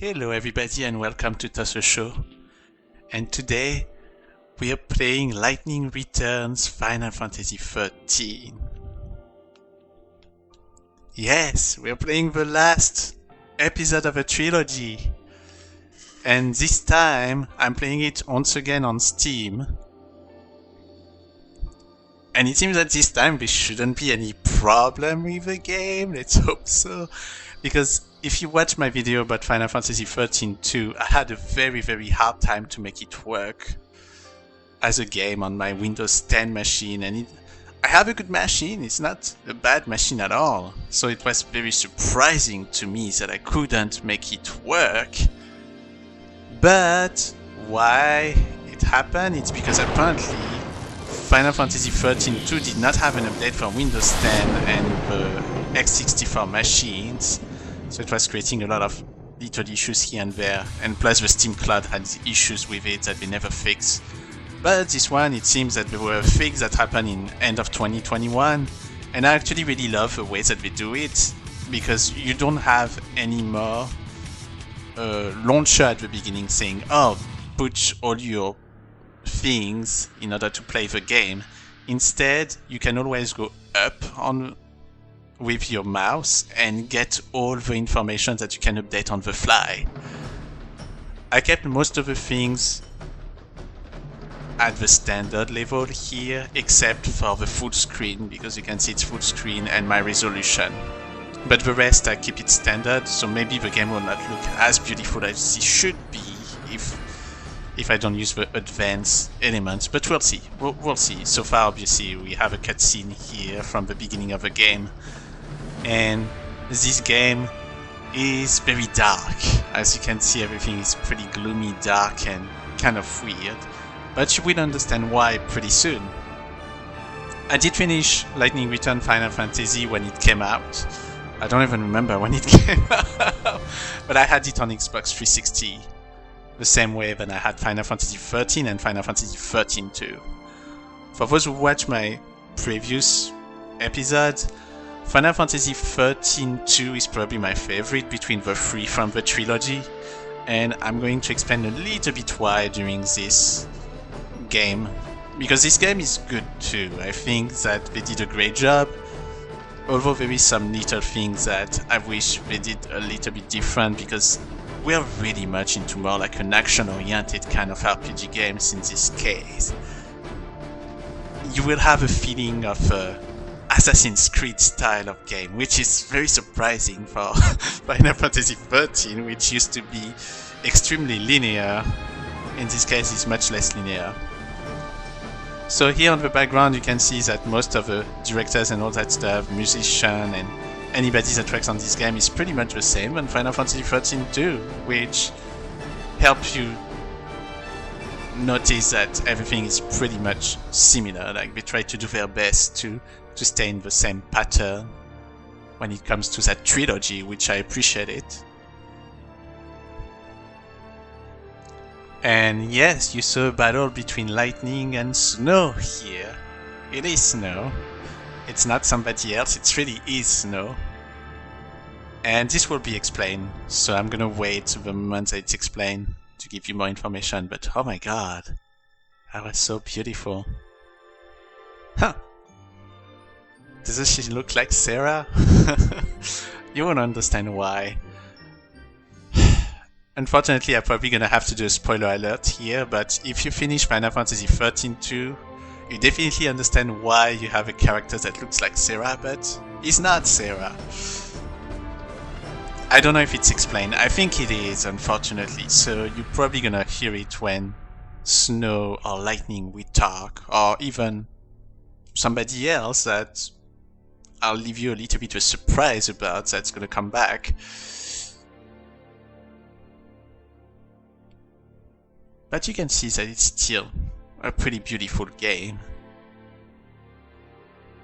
Hello everybody and welcome to Tosser Show. And today we are playing Lightning Returns Final Fantasy XIII. Yes, we are playing the last episode of a trilogy. And this time I'm playing it once again on Steam. And it seems that this time there shouldn't be any problem with the game, let's hope so. Because if you watch my video about Final Fantasy XIII 2, I had a very hard time to make it work as a game on my Windows 10 machine, and I have a good machine, it's not a bad machine at all. So it was very surprising to me that I couldn't make it work. But why it happened? It's because apparently Final Fantasy XIII 2 did not have an update for Windows 10 and the x64 machines. So it was creating a lot of little issues here and there, and plus the Steam Cloud had issues with it that they never fixed. But this one, it seems that there were a fix that happened in end of 2021, and I actually really love the way that they do it, because you don't have any more launcher at the beginning saying, oh, put all your things in order to play the game. Instead, you can always go up with your mouse and get all the information that you can update on the fly. I kept most of the things at the standard level here, except for the full screen, because you can see it's full screen and my resolution. But the rest I keep it standard, so maybe the game will not look as beautiful as it should be if I don't use the advanced elements, but we'll see. We'll see. So far, obviously, we have a cutscene here from the beginning of the game. And this game is very dark. As you can see, everything is pretty gloomy, dark, and kind of weird. But you will understand why pretty soon. I did finish Lightning Return Final Fantasy when it came out. I don't even remember when it came out. But I had it on Xbox 360 the same way that I had Final Fantasy XIII and Final Fantasy XIII too. For those who watch my previous episodes, Final Fantasy XIII 2 is probably my favorite between the three from the trilogy, and I'm going to explain a little bit why during this game, because this game is good too. I think that they did a great job, although there is some little things that I wish they did a little bit different, because we're really much into more like an action-oriented kind of RPG games in this case. You will have a feeling of Assassin's Creed style of game, which is very surprising for Final Fantasy XIII, which used to be extremely linear. In this case, it's much less linear. So here on the background, you can see that most of the directors and all that stuff, musician and anybody that works on this game is pretty much the same on Final Fantasy XIII too, which helps you notice that everything is pretty much similar. Like, they try to do their best to stay in the same pattern when it comes to that trilogy, which I appreciate it. And yes, you saw a battle between lightning and snow here. It is snow. It's not somebody else, it really is snow. And this will be explained, so I'm gonna wait the moment that it's explained to give you more information, but oh my god, that was so beautiful. Huh. Doesn't she look like Sarah? You won't understand why. Unfortunately, I'm probably gonna have to do a spoiler alert here, but if you finish Final Fantasy XIII 2, you definitely understand why you have a character that looks like Sarah, but he's not Sarah. I don't know if it's explained. I think it is, unfortunately, so you're probably gonna hear it when Snow or Lightning will talk, or even somebody else that I'll leave you a little bit of a surprise about that's gonna come back. But you can see that it's still a pretty beautiful game.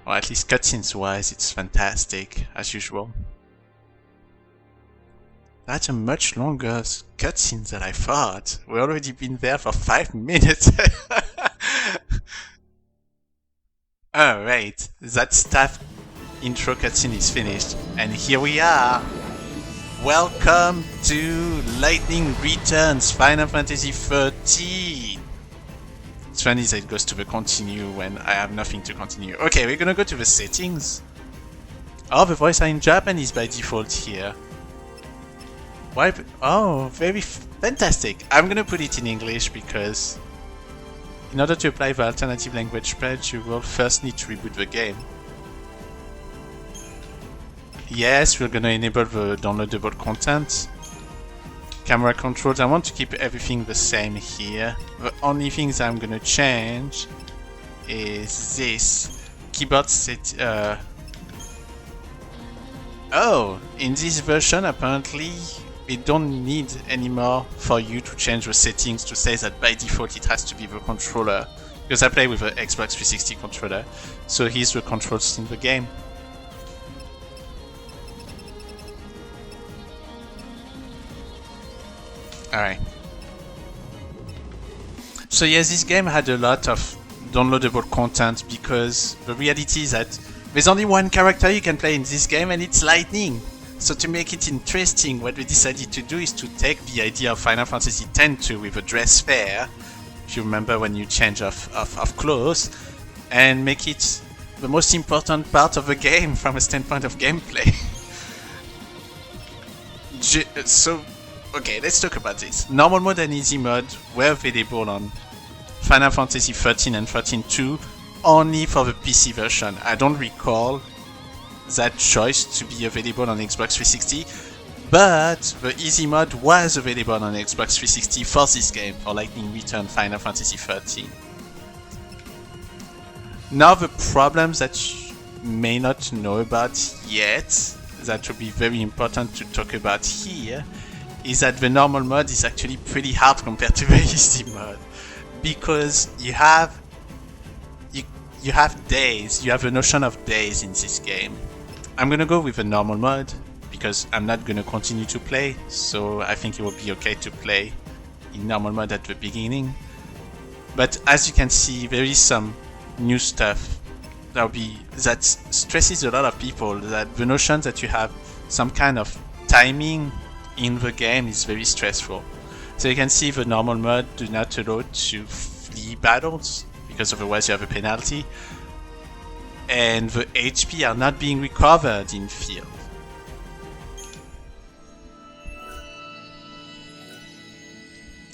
Or at least cutscenes wise, it's fantastic, as usual. That's a much longer cutscene than I thought. We've already been there for 5 minutes. Alright, that staff intro cutscene is finished, and here we are! Welcome to Lightning Returns Final Fantasy XIII. It's funny that it goes to the continue when I have nothing to continue. Okay, we're gonna go to the settings. Oh, the voice are in Japanese by default here. Why? Oh, very fantastic. I'm gonna put it in English because in order to apply the alternative language patch, you will first need to reboot the game. Yes, we're gonna enable the downloadable content. Camera controls, I want to keep everything the same here. The only things I'm gonna change is this. Keyboard set... Oh! In this version, apparently, we don't need anymore for you to change the settings to say that by default it has to be the controller. Because I play with the Xbox 360 controller, so here's the controls in the game. Alright. So yes, this game had a lot of downloadable content because the reality is that there's only one character you can play in this game and it's Lightning. So to make it interesting, what we decided to do is to take the idea of Final Fantasy X with a dress fair, if you remember when you change of clothes, and make it the most important part of the game from a standpoint of gameplay. So, okay, let's talk about this. Normal mode and easy mode were available on Final Fantasy XIII and XIII-2 only for the PC version. I don't recall that choice to be available on Xbox 360, but the easy mode was available on Xbox 360 for this game, for Lightning Return Final Fantasy XIII. Now the problems that you may not know about yet, that will be very important to talk about here, is that the normal mode is actually pretty hard compared to the easy mode, because you have days, you have a notion of days in this game. I'm gonna go with the normal mode because I'm not gonna continue to play, so I think it will be okay to play in normal mode at the beginning. But as you can see, there is some new stuff that stresses a lot of people, that the notion that you have some kind of timing in the game is very stressful. So you can see the normal mode do not allow to flee battles, because otherwise you have a penalty, and the HP are not being recovered in field.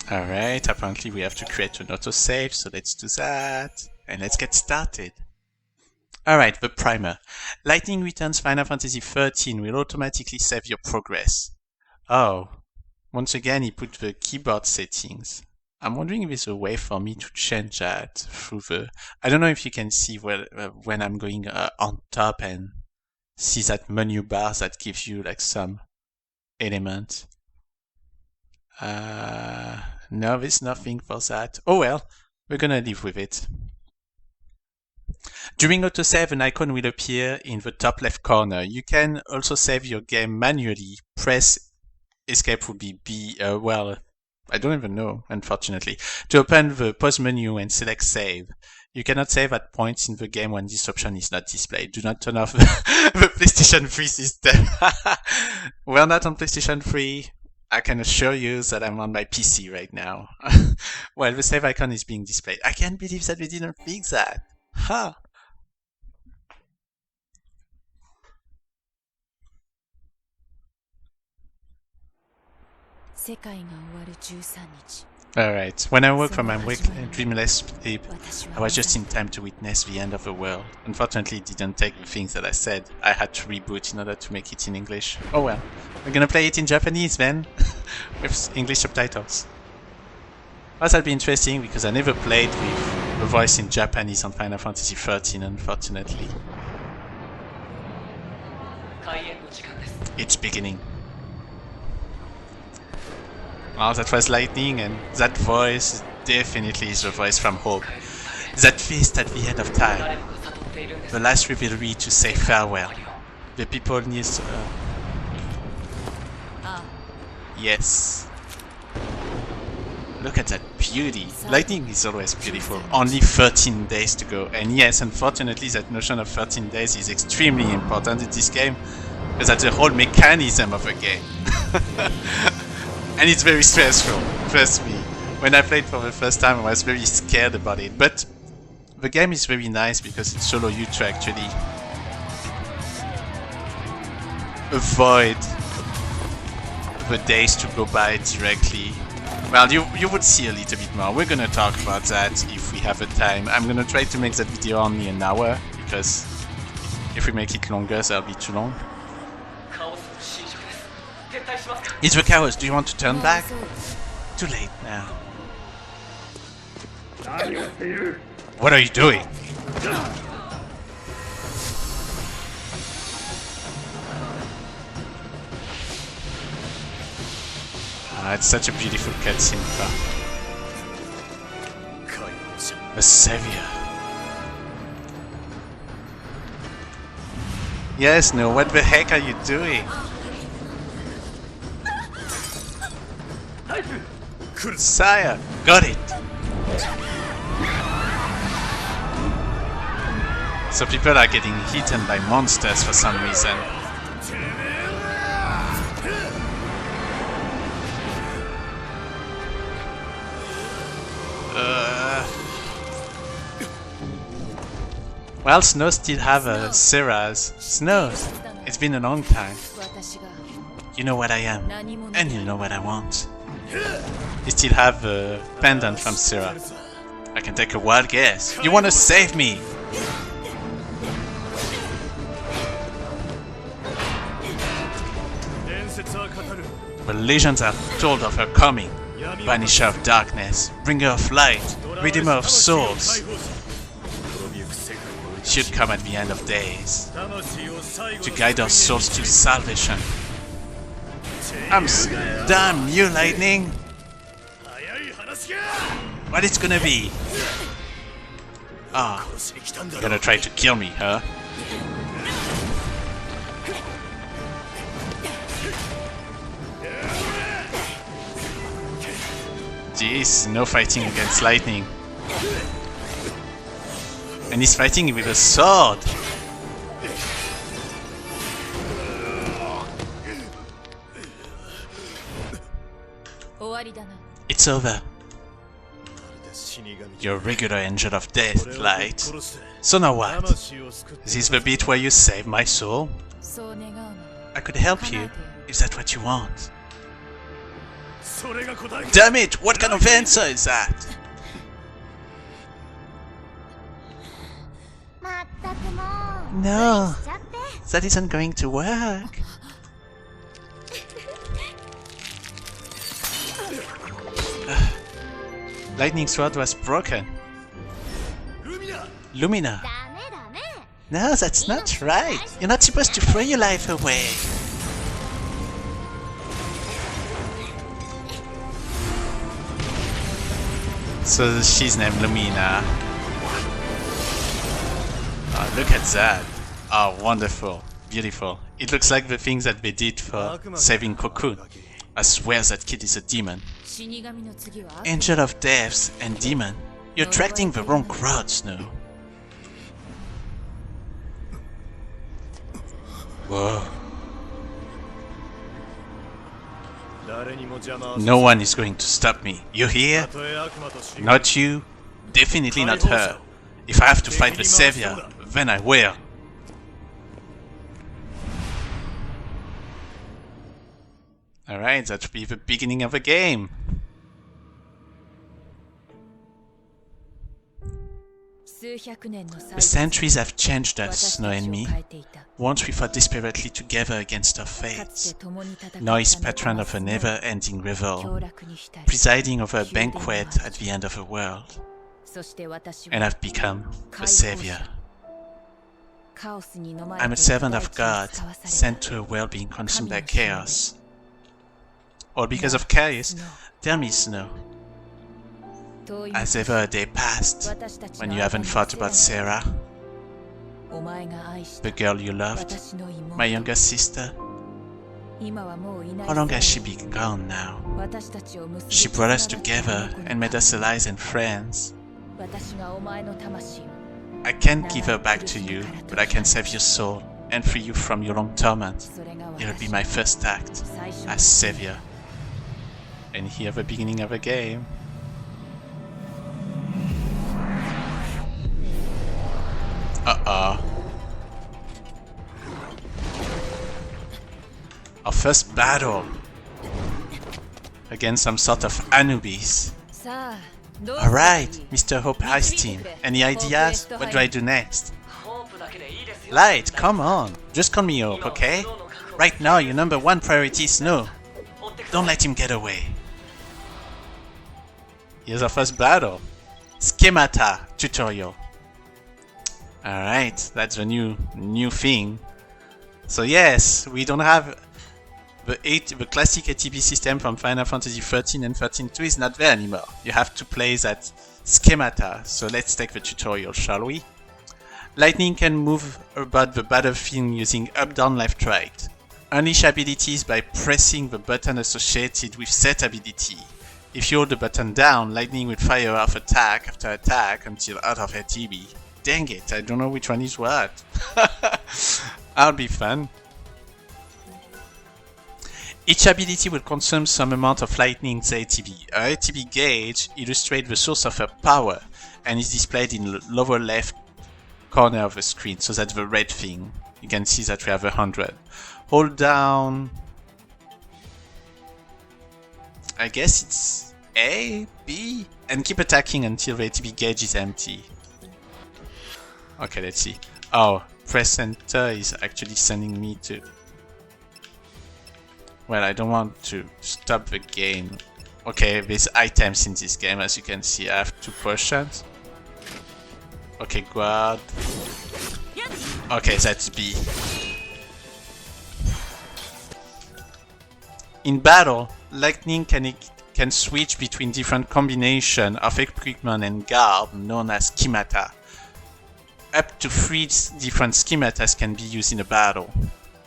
Alright, apparently we have to create an autosave, so let's do that, and let's get started. Alright, the primer. Lightning Returns Final Fantasy XIII will automatically save your progress. Oh, once again he put the keyboard settings. I'm wondering if there's a way for me to change that through the... I don't know if you can see when I'm going on top and see that menu bar that gives you like some element. No, there's nothing for that. Oh well, we're gonna live with it. During autosave, an icon will appear in the top left corner. You can also save your game manually. Press escape would be B, well, I don't even know, unfortunately. To open the pause menu and select save. You cannot save at points in the game when this option is not displayed. Do not turn off the PlayStation 3 system. We're not on PlayStation 3. I can assure you that I'm on my PC right now. Well, the save icon is being displayed. I can't believe that we didn't fix that. Huh. Alright, when I woke from my dreamless sleep, I was just in time to witness the end of the world. Unfortunately, it didn't take the things that I said. I had to reboot in order to make it in English. Oh well, we're gonna play it in Japanese then, with English subtitles. That'll be interesting because I never played with the voice in Japanese on Final Fantasy XIII, unfortunately. It's beginning. Oh, that was Lightning, and that voice definitely is the voice from Hope. That feast at the end of time. The last revelry to say farewell. The people need yes. Look at that beauty. Lightning is always beautiful. Only 13 days to go. And yes, unfortunately, that notion of 13 days is extremely important in this game. Because that's the whole mechanism of a game. And it's very stressful, trust me. When I played for the first time, I was very scared about it. But the game is very nice because it allows you to actually avoid the days to go by directly. Well, you would see a little bit more. We're gonna talk about that if we have the time. I'm gonna try to make that video only an hour, because if we make it longer, that'll be too long. It's the chaos. Do you want to turn back? Too late now. What are you doing? It's such a beautiful cutscene. A savior. Yes, no, what the heck are you doing? Sire, got it. So people are getting eaten by monsters for some reason. Well, Snow still have Sarah's. Snow, it's been a long time. You know what I am, and you know what I want. You still have a pendant from Sarah. I can take a wild guess. You want to save me? The legends are told of her coming. Banisher of darkness, bringer of light, redeemer of souls. She'd come at the end of days to guide our souls to salvation. Damn you, lightning! What it's gonna be? Ah, you're gonna try to kill me, huh? Jeez, no fighting against lightning. And he's fighting with a sword. It's over. You're a regular angel of death, Light. So now what? Is this the bit where you save my soul? I could help you, if that's what you want. Damn it! What kind of answer is that? No, that isn't going to work. Lightning sword was broken. Lumina. No, that's not right. You're not supposed to throw your life away. So she's named Lumina. Oh, look at that. Oh, wonderful. Beautiful. It looks like the things that they did for saving Cocoon. I swear that kid is a demon. Angel of Deaths and demon. You're attracting the wrong crowd, Snow. Whoa. No one is going to stop me. You hear? Not you. Definitely not her. If I have to fight the savior, then I will. Alright, that will be the beginning of a game. The centuries have changed us, Snow and me. Once we fought desperately together against our fates. Now he's patron of a never-ending revel, presiding over a banquet at the end of the world. And I've become the savior. I'm a servant of God, sent to a world being consumed by chaos. All because of chaos? Tell me, Snow. Has ever a day passed when you haven't thought about Sarah? The girl you loved? My younger sister? How long has she been gone now? She brought us together and made us allies and friends. I can't give her back to you, but I can save your soul. and free you from your long torment. It'll be my first act as savior. And here the beginning of the game. Uh-oh. Our first battle against some sort of Anubis. Alright, Mr. Hope Ice Team. Any ideas? What do I do next? Light, come on. Just call me Hope, okay? Right now, your number one priority is Snow. Don't let him get away. Here's our first battle. Schemata tutorial. Alright, that's the new thing. So yes, we don't have the classic ATB system from Final Fantasy XIII and XIII-2 is not there anymore. You have to play that schemata. So let's take the tutorial, shall we? Lightning can move about the battlefield using up, down, left, right. Unleash abilities by pressing the button associated with set ability. If you hold the button down, lightning will fire off attack after attack until out of ATB. Dang it, I don't know which one is what. That'll be fun. Each ability will consume some amount of lightning's ATB. Our ATB gauge illustrates the source of her power and is displayed in the lower left corner of the screen, so that's the red thing. You can see that we have 100. Hold down, I guess it's A, B, and keep attacking until the ATB gauge is empty. Okay, let's see. Oh, press enter is actually sending me to... Well, I don't want to stop the game. Okay, there's items in this game, as you can see. I have 2 potions. Okay, guard. Okay, that's B. In battle, lightning can switch between different combinations of equipment and guard, known as schemata. Up to 3 different schematas can be used in a battle.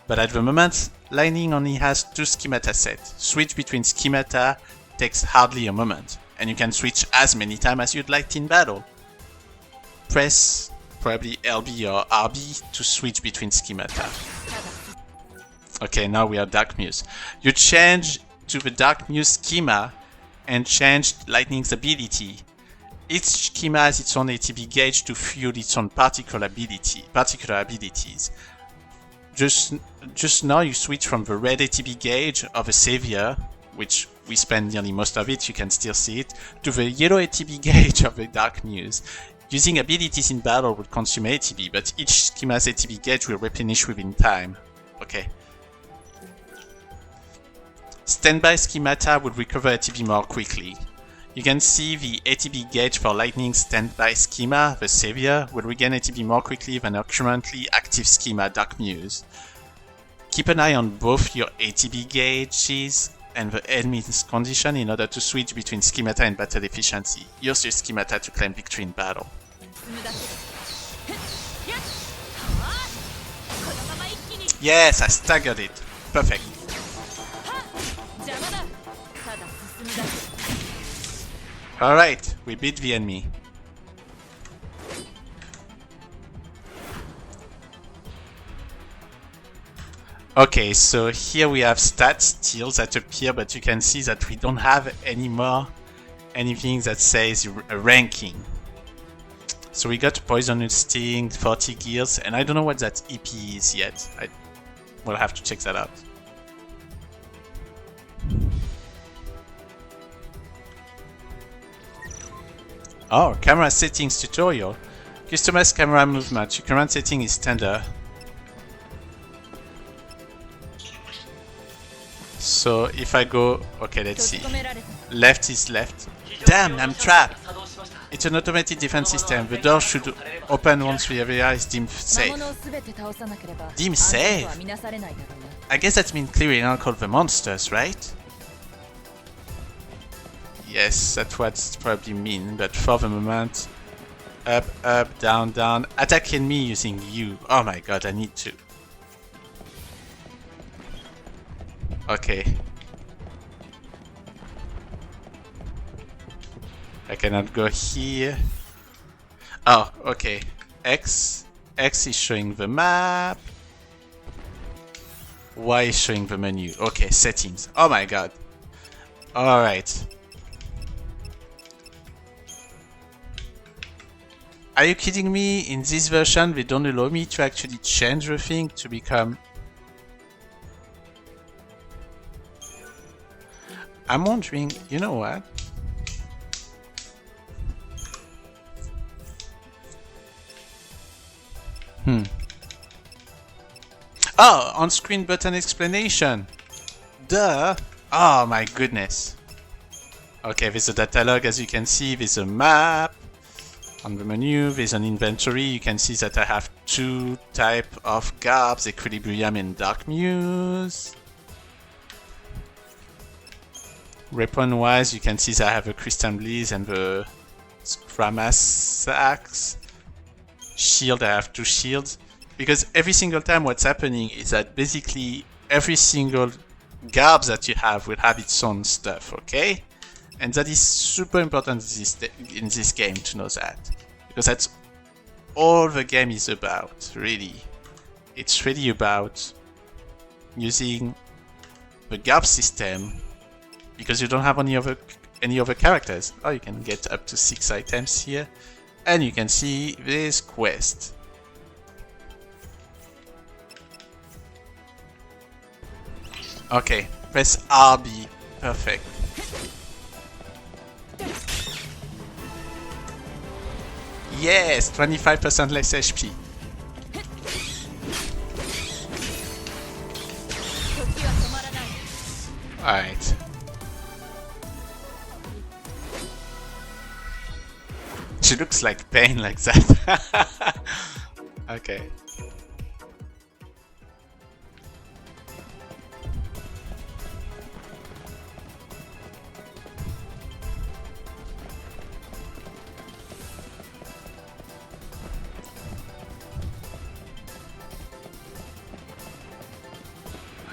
But at the moment, lightning only has 2 schemata sets. Switch between schemata takes hardly a moment, and you can switch as many times as you'd like in battle. Press probably LB or RB to switch between schemata. Okay, now we are Dark Muse. You change to the Dark Muse schema and change lightning's ability. Each schema has its own ATB gauge to fuel its own particular abilities. Just now you switch from the red ATB gauge of a savior, which we spend nearly most of it, you can still see it, to the yellow ATB gauge of the Dark Muse. Using abilities in battle will consume ATB, but each schema's ATB gauge will replenish within time. Okay. Standby schemata will recover ATB more quickly. You can see the ATB gauge for Lightning standby schema, the Savior, will regain ATB more quickly than our currently active schema, Dark Muse. Keep an eye on both your ATB gauges and the enemy's condition in order to switch between schemata and battle efficiency. Use your schemata to claim victory in battle. Yes, I staggered it. Perfect. Alright, we beat the enemy. Okay, so here we have stats still that appear, but you can see that we don't have anymore anything that says a ranking. So we got Poisonous Sting, 40 gears, and I don't know what that EP is yet. I will have to check that out. Oh, camera settings tutorial. Customize camera movement. Your current setting is standard. So if I go, okay, let's see. Left is left. Damn, I'm trapped. It's an automated defense system. The door should open once the area is deemed safe. Deemed safe? I guess that means clearing out all the monsters, right? Yes, that's what it probably means, but for the moment, up, up, down, down, attack enemy using U. Oh my god, I need to. Okay. I cannot go here. Oh, okay. X is showing the map. Why is showing the menu? Okay, settings. Oh my god. Alright. Are you kidding me? In this version, they don't allow me to actually change the thing to become... I'm wondering, you know what? Oh, on-screen button explanation. Duh. Oh my goodness. Okay, there's a data log as you can see, there's a map. On the menu, there's an inventory. You can see that I have two type of garbs, Equilibrium and Dark Muse. Weapon-wise, you can see that I have a Crystal Blaze and the Scramas Axe. Shield, I have two shields. Because every single time what's happening is that basically every single garb that you have will have its own stuff, okay? And that is super important in this game to know that. Because that's all the game is about, really. It's really about using the garb system because you don't have any other characters. Oh, you can get up to 6 items here. And you can see this quest. Okay, press RB. Perfect. Yes, 25% less HP. Alright. She looks like pain like that. Okay.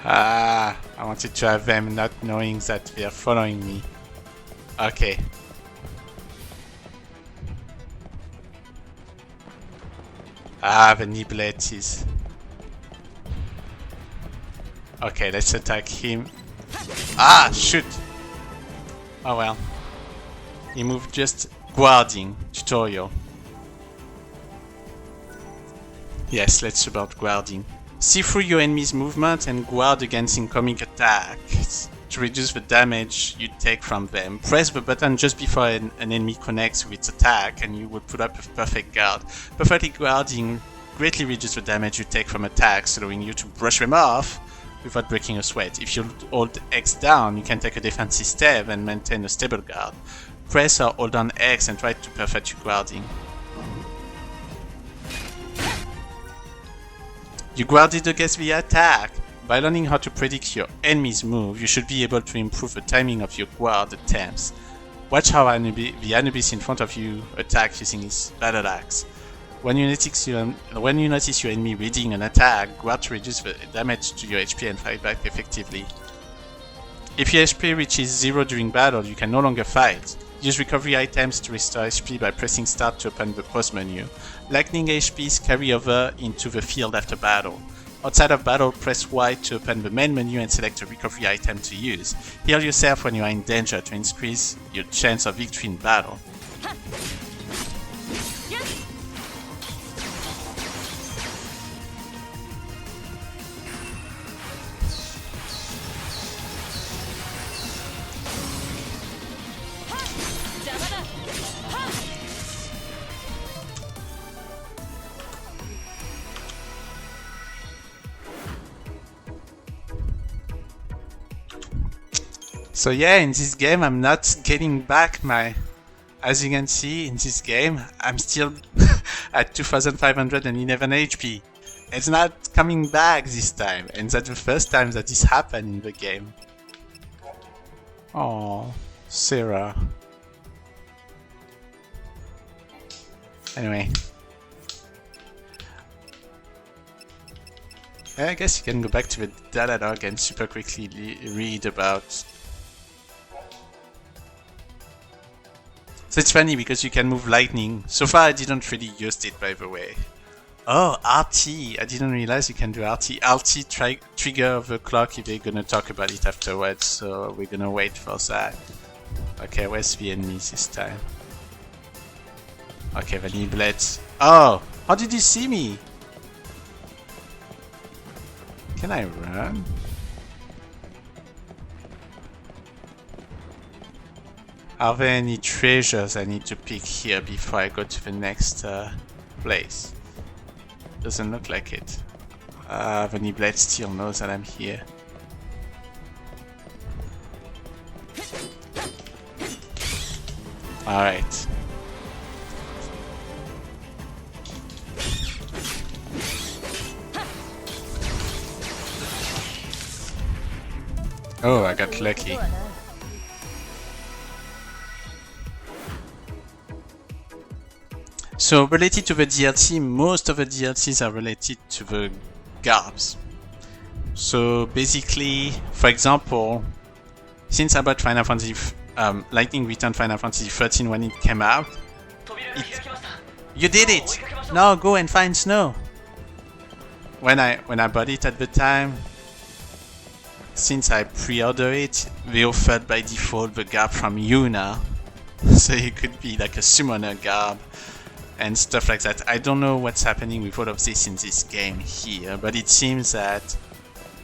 Ah, I wanted to have them not knowing that they are following me. Okay. Ah, the Niblet is... Okay, let's attack him. Ah, shoot! Oh well. He moved just guarding tutorial. Yes, let's support guarding. See through your enemy's movement and guard against incoming attacks to reduce the damage you take from them. Press the button just before an enemy connects with its attack and you will put up a perfect guard. Perfectly guarding greatly reduces the damage you take from attacks, allowing you to brush them off without breaking a sweat. If you hold X down, you can take a defensive step and maintain a stable guard. Press or hold down X and try to perfect your guarding. You guarded against the attack. By learning how to predict your enemy's move, you should be able to improve the timing of your guard attempts. Watch how the Anubis in front of you attack using his battle axe. When you notice your enemy reading an attack, guard to reduce the damage to your HP and fight back effectively. If your HP reaches 0 during battle, you can no longer fight. Use recovery items to restore HP by pressing start to open the post menu. Lightning HPs carry over into the field after battle. Outside of battle, press Y to open the main menu and select a recovery item to use. Heal yourself when you are in danger to increase your chance of victory in battle. So yeah, in this game I'm not getting back my... As you can see, in this game I'm still at 2511 HP. It's not coming back this time, and that's the first time that this happened in the game. Oh, Sarah. Anyway. I guess you can go back to the data log and super quickly read about... So it's funny because you can move lightning. So far I didn't really use it, by the way. Oh, RT. I didn't realize you can do RT. RT trigger the clock if they're gonna talk about it afterwards, so we're gonna wait for that. Okay, where's the enemies this time? Okay, Vanilla Blades. Oh! How did you see me? Can I run? Are there any treasures I need to pick here before I go to the next place? Doesn't look like it. Vanilla Blade still knows that I'm here. Alright. Oh, I got lucky. So, related to the DLC, most of the DLCs are related to the garbs. So, basically, for example, since I bought Final Fantasy, Lightning Return Final Fantasy XIII when it came out, you did it! Now go and find snow! When I bought it at the time, since I pre-ordered it, they offered by default the garb from Yuna. So it could be like a summoner garb and stuff like that. I don't know what's happening with all of this in this game here, but it seems that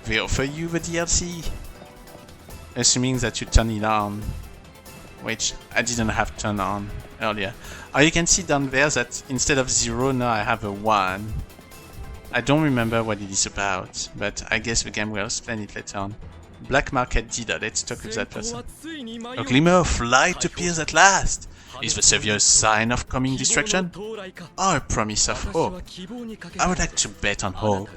they offer you the DLC, assuming that you turn it on, which I didn't have turned on earlier. Oh, you can see down there that instead of 0 now I have a 1. I don't remember what it is about, but I guess the game will explain it later on. Black Market Dealer, let's talk with that person. A glimmer of light appears at last! Is the savior a sign of coming destruction? Or a promise of hope? I would like to bet on hope.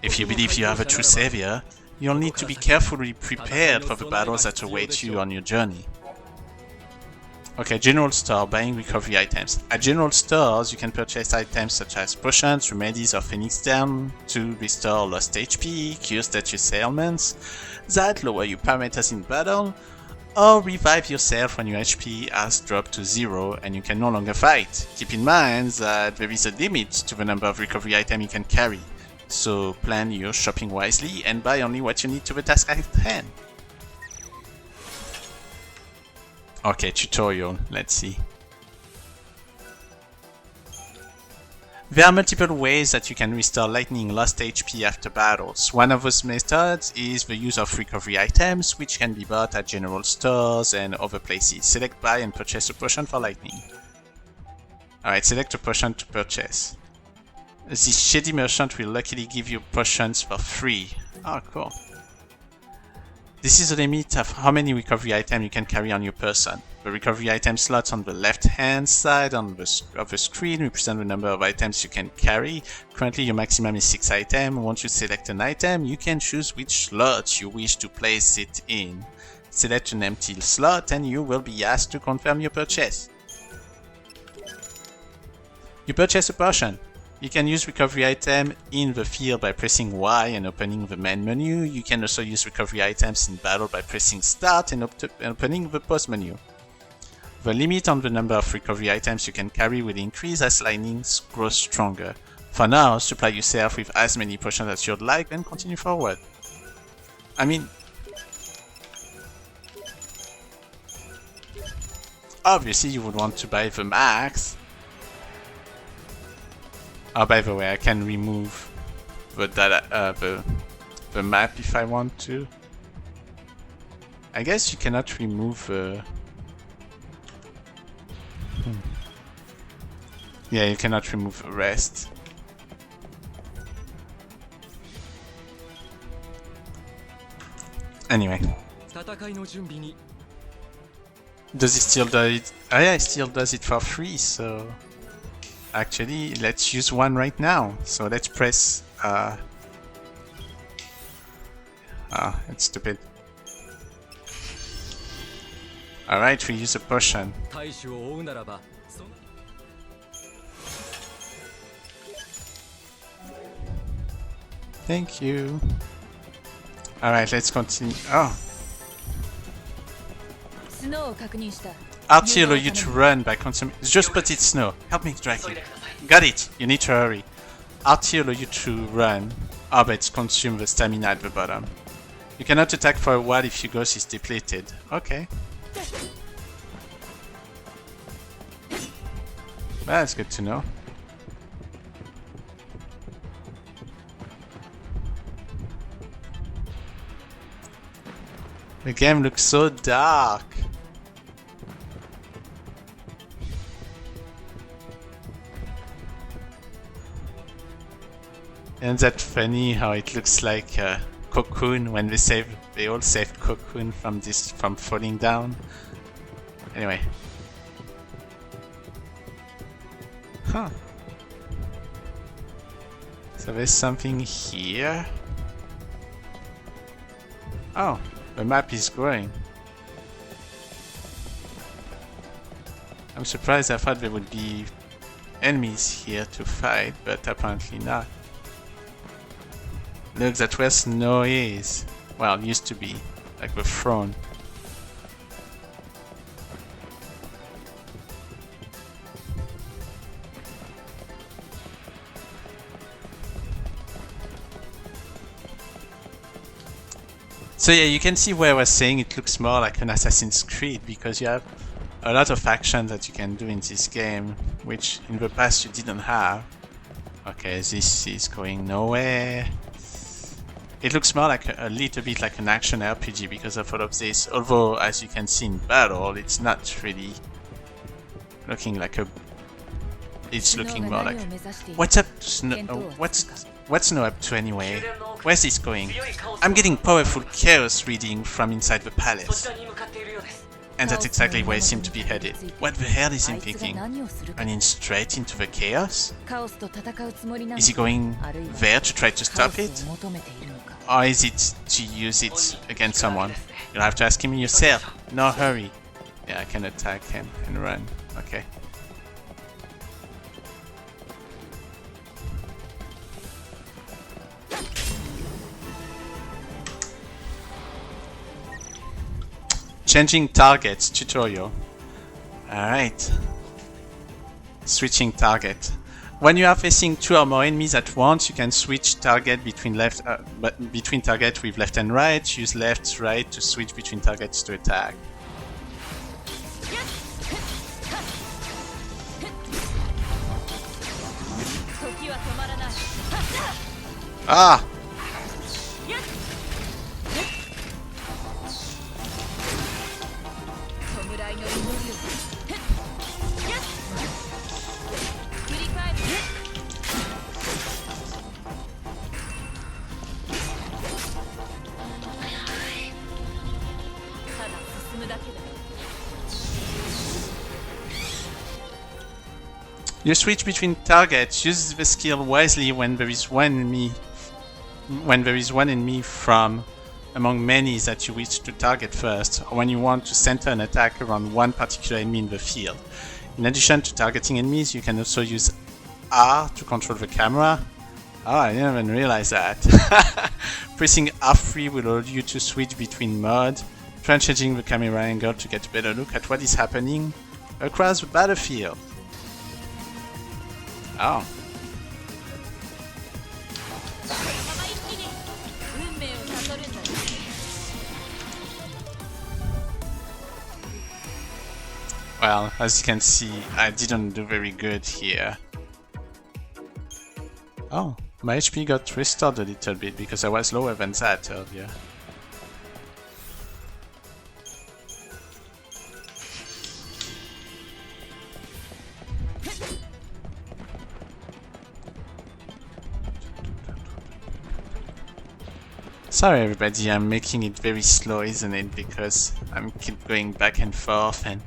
If you believe you have a true savior, you'll need to be carefully prepared for the battles that await you on your journey. Okay, General Store, buying recovery items. At General Stores, you can purchase items such as potions, remedies, or Phoenix Down to restore lost HP, cure status ailments that lower your parameters in battle, or revive yourself when your HP has dropped to 0 and you can no longer fight. Keep in mind that there is a limit to the number of recovery items you can carry, so plan your shopping wisely and buy only what you need to the task at hand. Okay, tutorial, let's see. There are multiple ways that you can restore lightning lost HP after battles. One of those methods is the use of recovery items, which can be bought at general stores and other places. Select buy and purchase a potion for lightning. Alright, select a potion to purchase. This shady merchant will luckily give you potions for free. Oh, cool. This is the limit of how many recovery items you can carry on your person. The recovery item slots on the left hand side of the screen represent the number of items you can carry. Currently your maximum is 6 items. Once you select an item, you can choose which slot you wish to place it in. Select an empty slot and you will be asked to confirm your purchase. You purchase a potion. You can use recovery item in the field by pressing Y and opening the main menu. You can also use recovery items in battle by pressing start and opening the post menu. The limit on the number of recovery items you can carry will increase as lightning grows stronger. For now, supply yourself with as many potions as you'd like and continue forward. I mean, obviously you would want to buy the max. Oh, by the way, I can remove the data, the map if I want to. I guess you cannot remove yeah, you cannot remove the rest. Anyway. Does it still do it? Oh yeah, it still does it for free, so... Actually, let's use one right now. So let's press... it's stupid. Alright, we use a potion. Thank you. Alright, let's continue. Oh! RT allow you to run by consuming... Just spotted snow. Help me, Drake. Got it! You need to hurry. RT allows you to run. Oh, but it's consume the stamina at the bottom. You cannot attack for a while if your ghost is depleted. Okay. That's good to know. The game looks so dark. Isn't that funny how it looks like a cocoon when they all saved cocoon from falling down? Anyway. Huh. So there's something here. Oh, the map is growing. I'm surprised. I thought there would be enemies here to fight, but apparently not. Look, that's where snow is. Well, it used to be, like the throne. So yeah, you can see where I was saying it looks more like an Assassin's Creed, because you have a lot of actions that you can do in this game, which in the past you didn't have. Okay, this is going nowhere. It looks more like a little bit like an action RPG because of all of this, although as you can see in battle, it's not really looking like a... It's looking more like... What's up, what's Snow up to anyway? Where's this going? I'm getting powerful chaos reading from inside the palace. And that's exactly where he seemed to be headed. What the hell is he thinking? Running straight into the chaos? Is he going there to try to stop it? Or is it to use it against someone? You'll have to ask him yourself. No hurry. Yeah, I can attack him and run. Okay. Changing targets tutorial. Alright. Switching target. When you are facing 2 or more enemies at once, you can switch target between target with left and right. Use left, right to switch between targets to attack. Ah! You switch between targets. Use the skill wisely when there is one enemy from among many that you wish to target first, or when you want to center an attack around one particular enemy in the field. In addition to targeting enemies, you can also use R to control the camera. Oh, I didn't even realize that. Pressing R3 will allow you to switch between modes. Try changing the camera angle to get a better look at what is happening across the battlefield. Oh. Well, as you can see, I didn't do very good here. Oh, my HP got restored a little bit because I was lower than that earlier. Sorry everybody, I'm making it very slow, isn't it? Because I'm keep going back and forth, and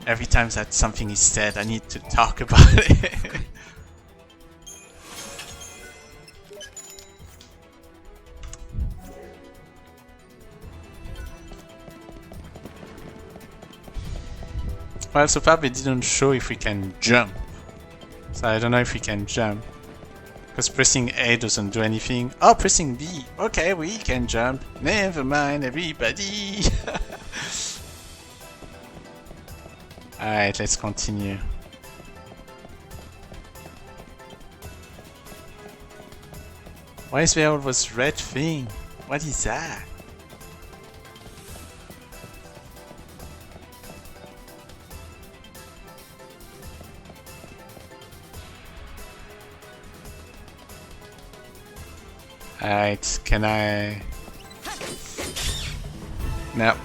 every time that something is said, I need to talk about it. Well, so far they didn't show if we can jump. So I don't know if we can jump. Because pressing A doesn't do anything. Oh, pressing B. Okay, we can jump. Never mind, everybody. Alright, let's continue. Why is there all this red thing? What is that? Alright, can I... No.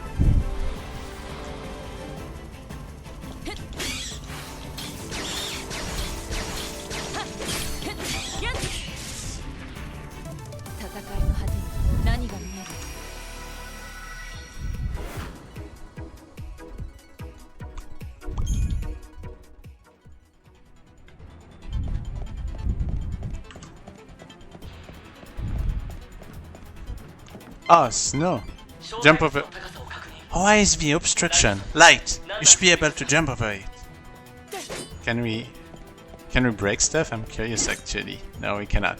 Oh, snow. Jump over. Why is the obstruction? Light. You should be able to jump over it. Can we break stuff? I'm curious actually. No, we cannot.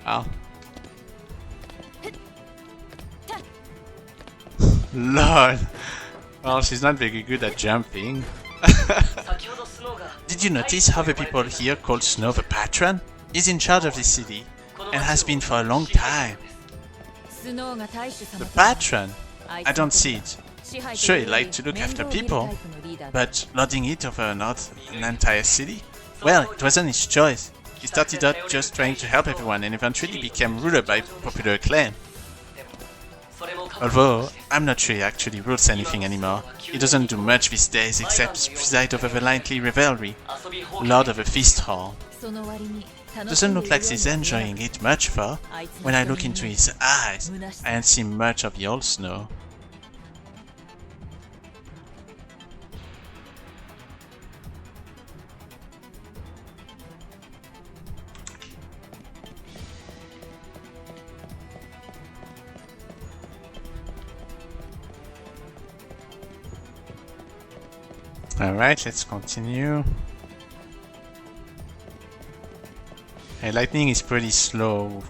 Oh. Lord. Well, she's not very good at jumping. Did you notice how the people here call Snow the patron? He's in charge of this city and has been for a long time. The patron? I don't see it. Sure, he liked to look after people, but lording it over an entire city? Well, it wasn't his choice. He started out just trying to help everyone and eventually became ruler by popular acclaim. Although, I'm not sure he actually rules anything anymore. He doesn't do much these days except preside over the nightly revelry, Lord of the Feast Hall. Doesn't look like he's enjoying it much though. When I look into his eyes, I don't see much of the old Snow. Alright, let's continue. Hey, lightning is pretty slow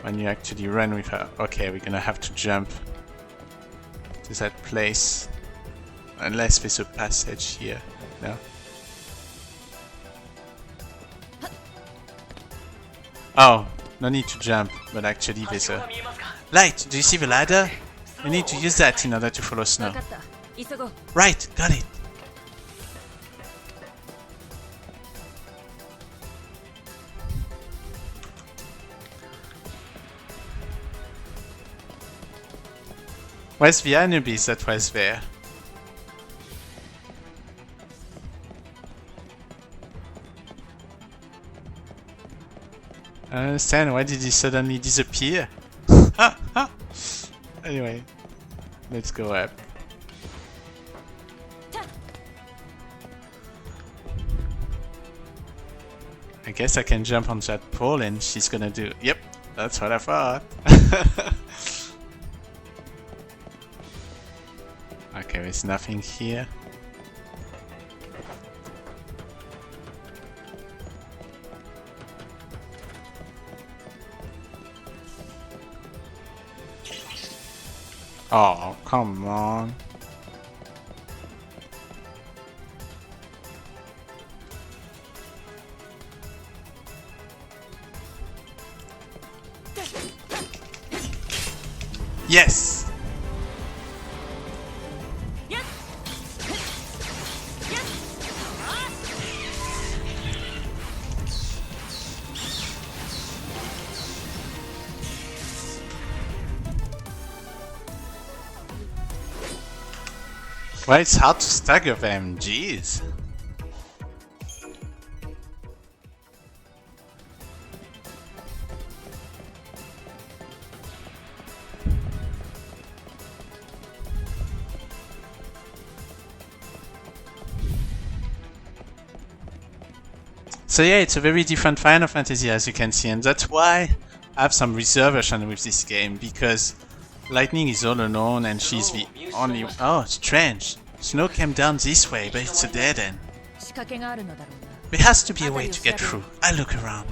when you actually run with her. Okay, we're gonna have to jump to that place. Unless there's a passage here. No? Oh, no need to jump, but actually there's a... Light! Do you see the ladder? We need to use that in order to follow Snow. Right, got it. Where's the Anubis that was there? I don't understand, why did he suddenly disappear? Anyway, let's go up. I guess I can jump on that pole and she's gonna do... Yep, that's what I thought. Okay, there's nothing here. Oh, come on. Yes! Well, it's hard to stagger them, jeez. So yeah, it's a very different Final Fantasy as you can see, and that's why I have some reservation with this game, because Lightning is all alone and she's the only... Oh, strange. Snow came down this way, but it's a dead end. There has to be a way to get through. I'll look around.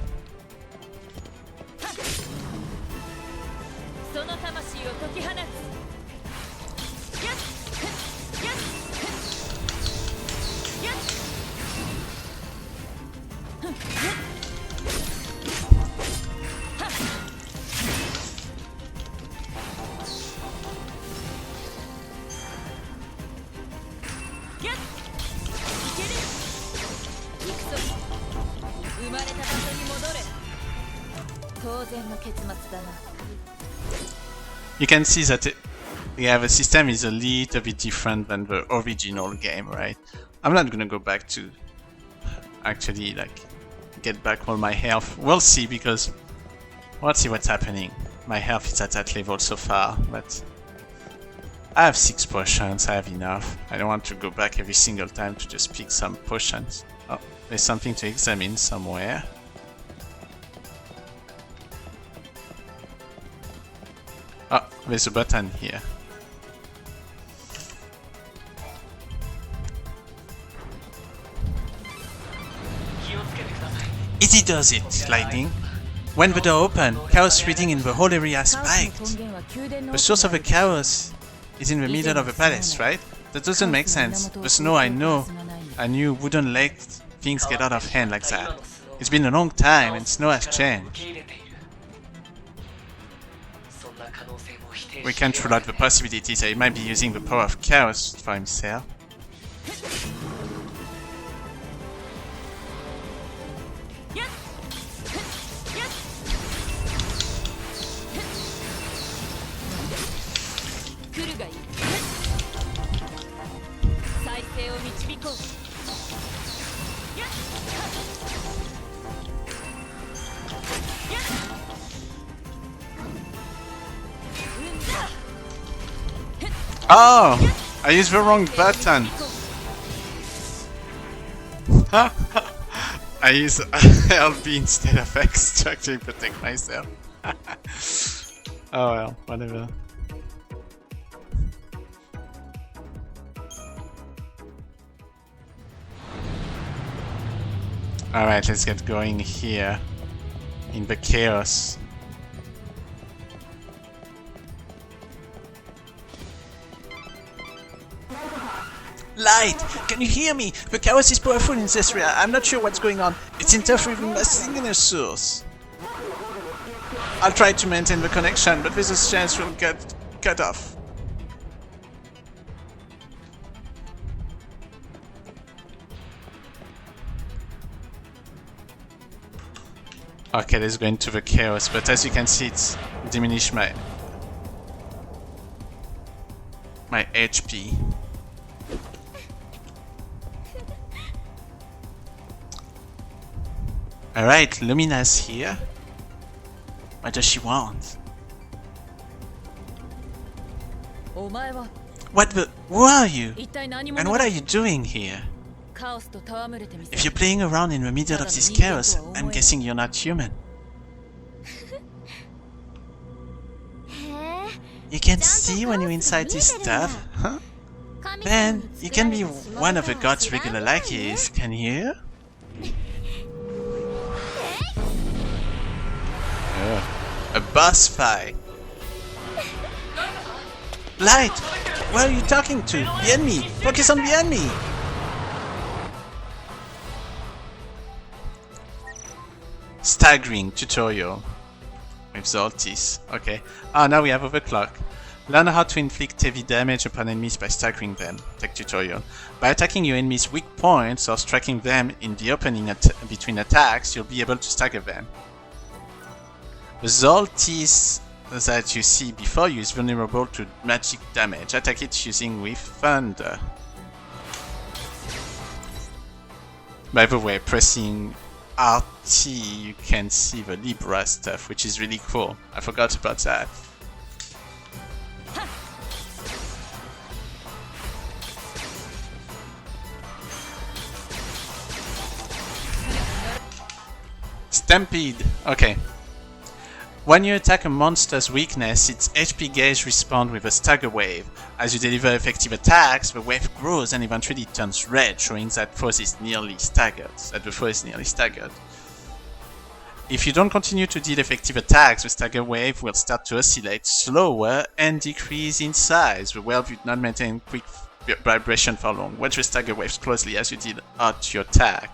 You can see that the system is a little bit different than the original game, right? I'm not gonna go back to actually like get back all my health. We'll see, because let's see what's happening. My health is at that level so far, but I have 6 potions, I have enough. I don't want to go back every single time to just pick some potions. Oh, there's something to examine somewhere. Oh, there's a button here. Easy does it, Lightning. When the door opened, chaos reading in the whole area spiked. The source of the chaos is in the middle of the palace, right? That doesn't make sense. The snow, I knew wouldn't let things get out of hand like that. It's been a long time and snow has changed. We can't rule out the possibilities that he might be using the power of chaos for himself. Oh! I used the wrong button! I use LB instead of X to actually protect myself. Oh well, whatever. Alright, let's get going here in the chaos. Light! Can you hear me? The chaos is powerful in this area. I'm not sure what's going on. It's interfering with my signal source. I'll try to maintain the connection, but there's a chance we'll get cut off. Okay, let's go into the chaos, but as you can see, it's diminished my HP. Alright, Lumina's here. What does she want? What the? Who are you? And what are you doing here? If you're playing around in the middle of this chaos, I'm guessing you're not human. You can see when you're inside this stuff, huh? Then, you can be one of the gods' regular lackeys, can you? A boss fight! Light! Where are you talking to? Behind me! Focus on behind me! Staggering tutorial with Zoltis. Okay. Ah, now we have overclock. Learn how to inflict heavy damage upon enemies by staggering them. Tech tutorial. By attacking your enemies' weak points or striking them in the opening between attacks, you'll be able to stagger them. The Zoltis that you see before you is vulnerable to magic damage. Attack it using with thunder. By the way, pressing RT you can see the Libra stuff, which is really cool. I forgot about that. Stampede! Okay. When you attack a monster's weakness, its HP gauge responds with a stagger wave. As you deliver effective attacks, the wave grows and eventually turns red, showing that the foe is nearly staggered. If you don't continue to deal effective attacks, the stagger wave will start to oscillate slower and decrease in size. The wave would not maintain quick vibration for long. Watch the stagger waves closely as you deal out your attack.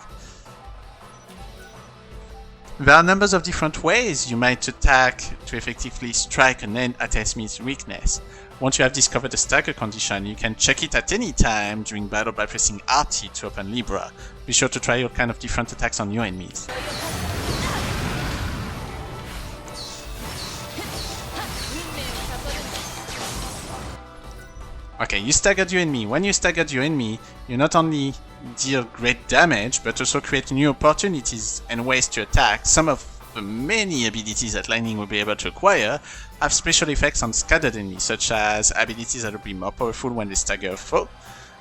There are numbers of different ways you might attack to effectively strike an end at enemy's weakness. Once you have discovered the stagger condition, you can check it at any time during battle by pressing RT to open Libra. Be sure to try all kind of different attacks on your enemies. Okay, you staggered your enemy. When you staggered your enemy, you not only deal great damage, but also create new opportunities and ways to attack. Some of the many abilities that lightning will be able to acquire have special effects on scattered enemies, such as abilities that will be more powerful when they stagger a foe,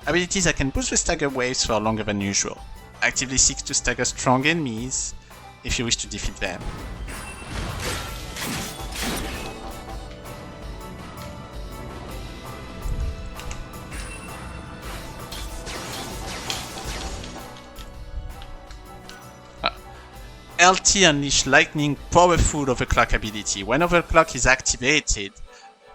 abilities that can boost the stagger waves for longer than usual. Actively seek to stagger strong enemies if you wish to defeat them. LT unleash lightning powerful overclock ability. When overclock is activated,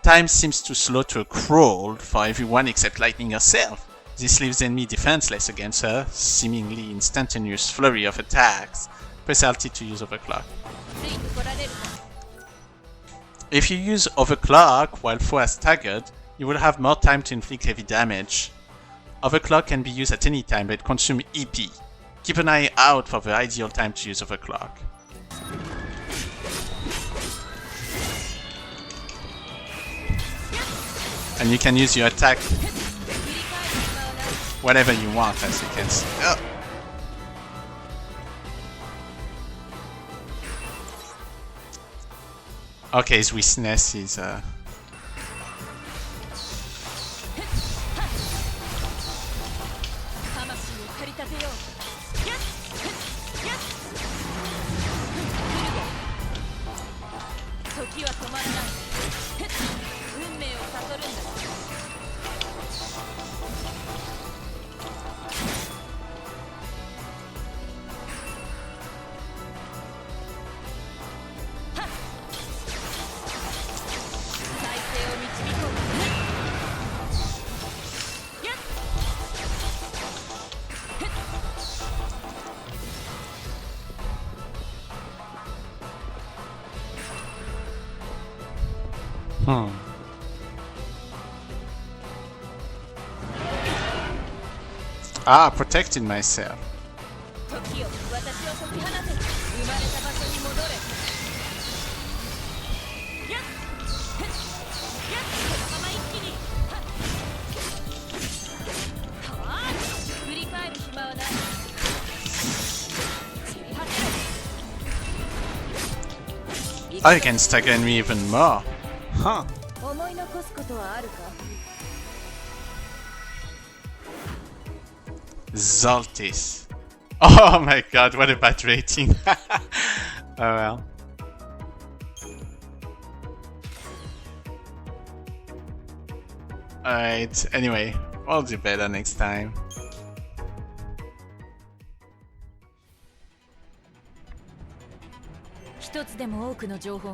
time seems to slow to a crawl for everyone except lightning herself. This leaves enemy defenseless against her seemingly instantaneous flurry of attacks. Press LT to use overclock. If you use overclock while foe are staggered, you will have more time to inflict heavy damage. Overclock can be used at any time, but consumes EP. Keep an eye out for the ideal time to use overclock. And you can use your attack whatever you want, as you can see. Oh. Okay, his weakness is protected myself. Oh, you can stagger me even more. Huh. Zoltis. Oh my god, what a bad rating. Oh well. Alright, anyway, we'll do better next time.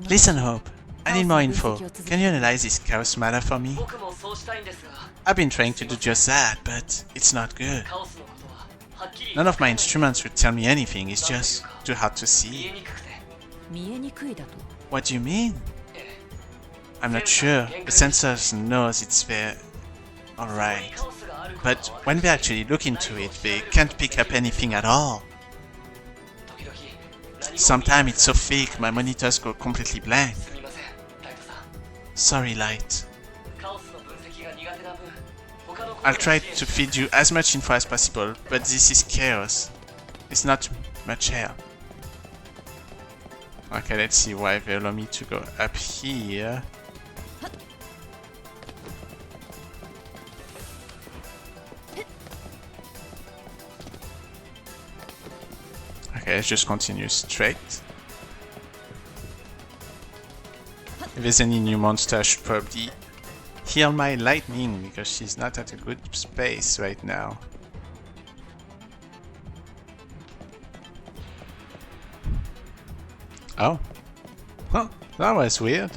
Listen, Hope. I need more info. Can you analyze this chaos matter for me? I've been trying to do just that, but it's not good. None of my instruments would tell me anything, it's just too hard to see. What do you mean? I'm not sure. The sensors knows it's there. Alright. But when they actually look into it, they can't pick up anything at all. Sometimes it's so thick, my monitors go completely blank. Sorry, Light. I'll try to feed you as much info as possible, but this is chaos. It's not much help. Okay, let's see why they allow me to go up here. Okay, let's just continue straight. If there's any new monster, I should probably heal my lightning because she's not at a good space right now. Oh. Huh, that was weird.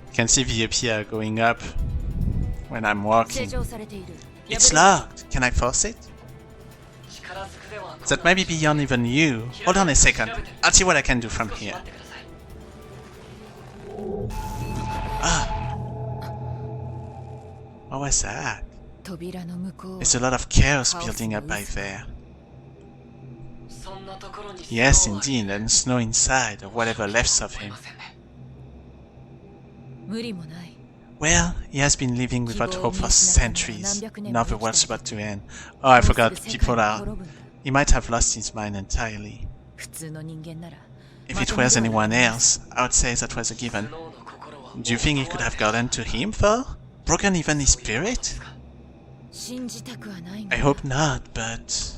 You can see the AP going up when I'm walking. It's locked. Can I force it? That might be beyond even you. Hold on a second. I'll see what I can do from here. Ah. What was that? There's a lot of chaos building up by there. Yes, indeed, and snow inside, or whatever left of him. Well, he has been living without hope for centuries. Now the world's about to end. Oh, I forgot, people are... He might have lost his mind entirely. If it was anyone else, I would say that was a given. Do you think he could have gotten to him, though? Broken even his spirit? I hope not, but...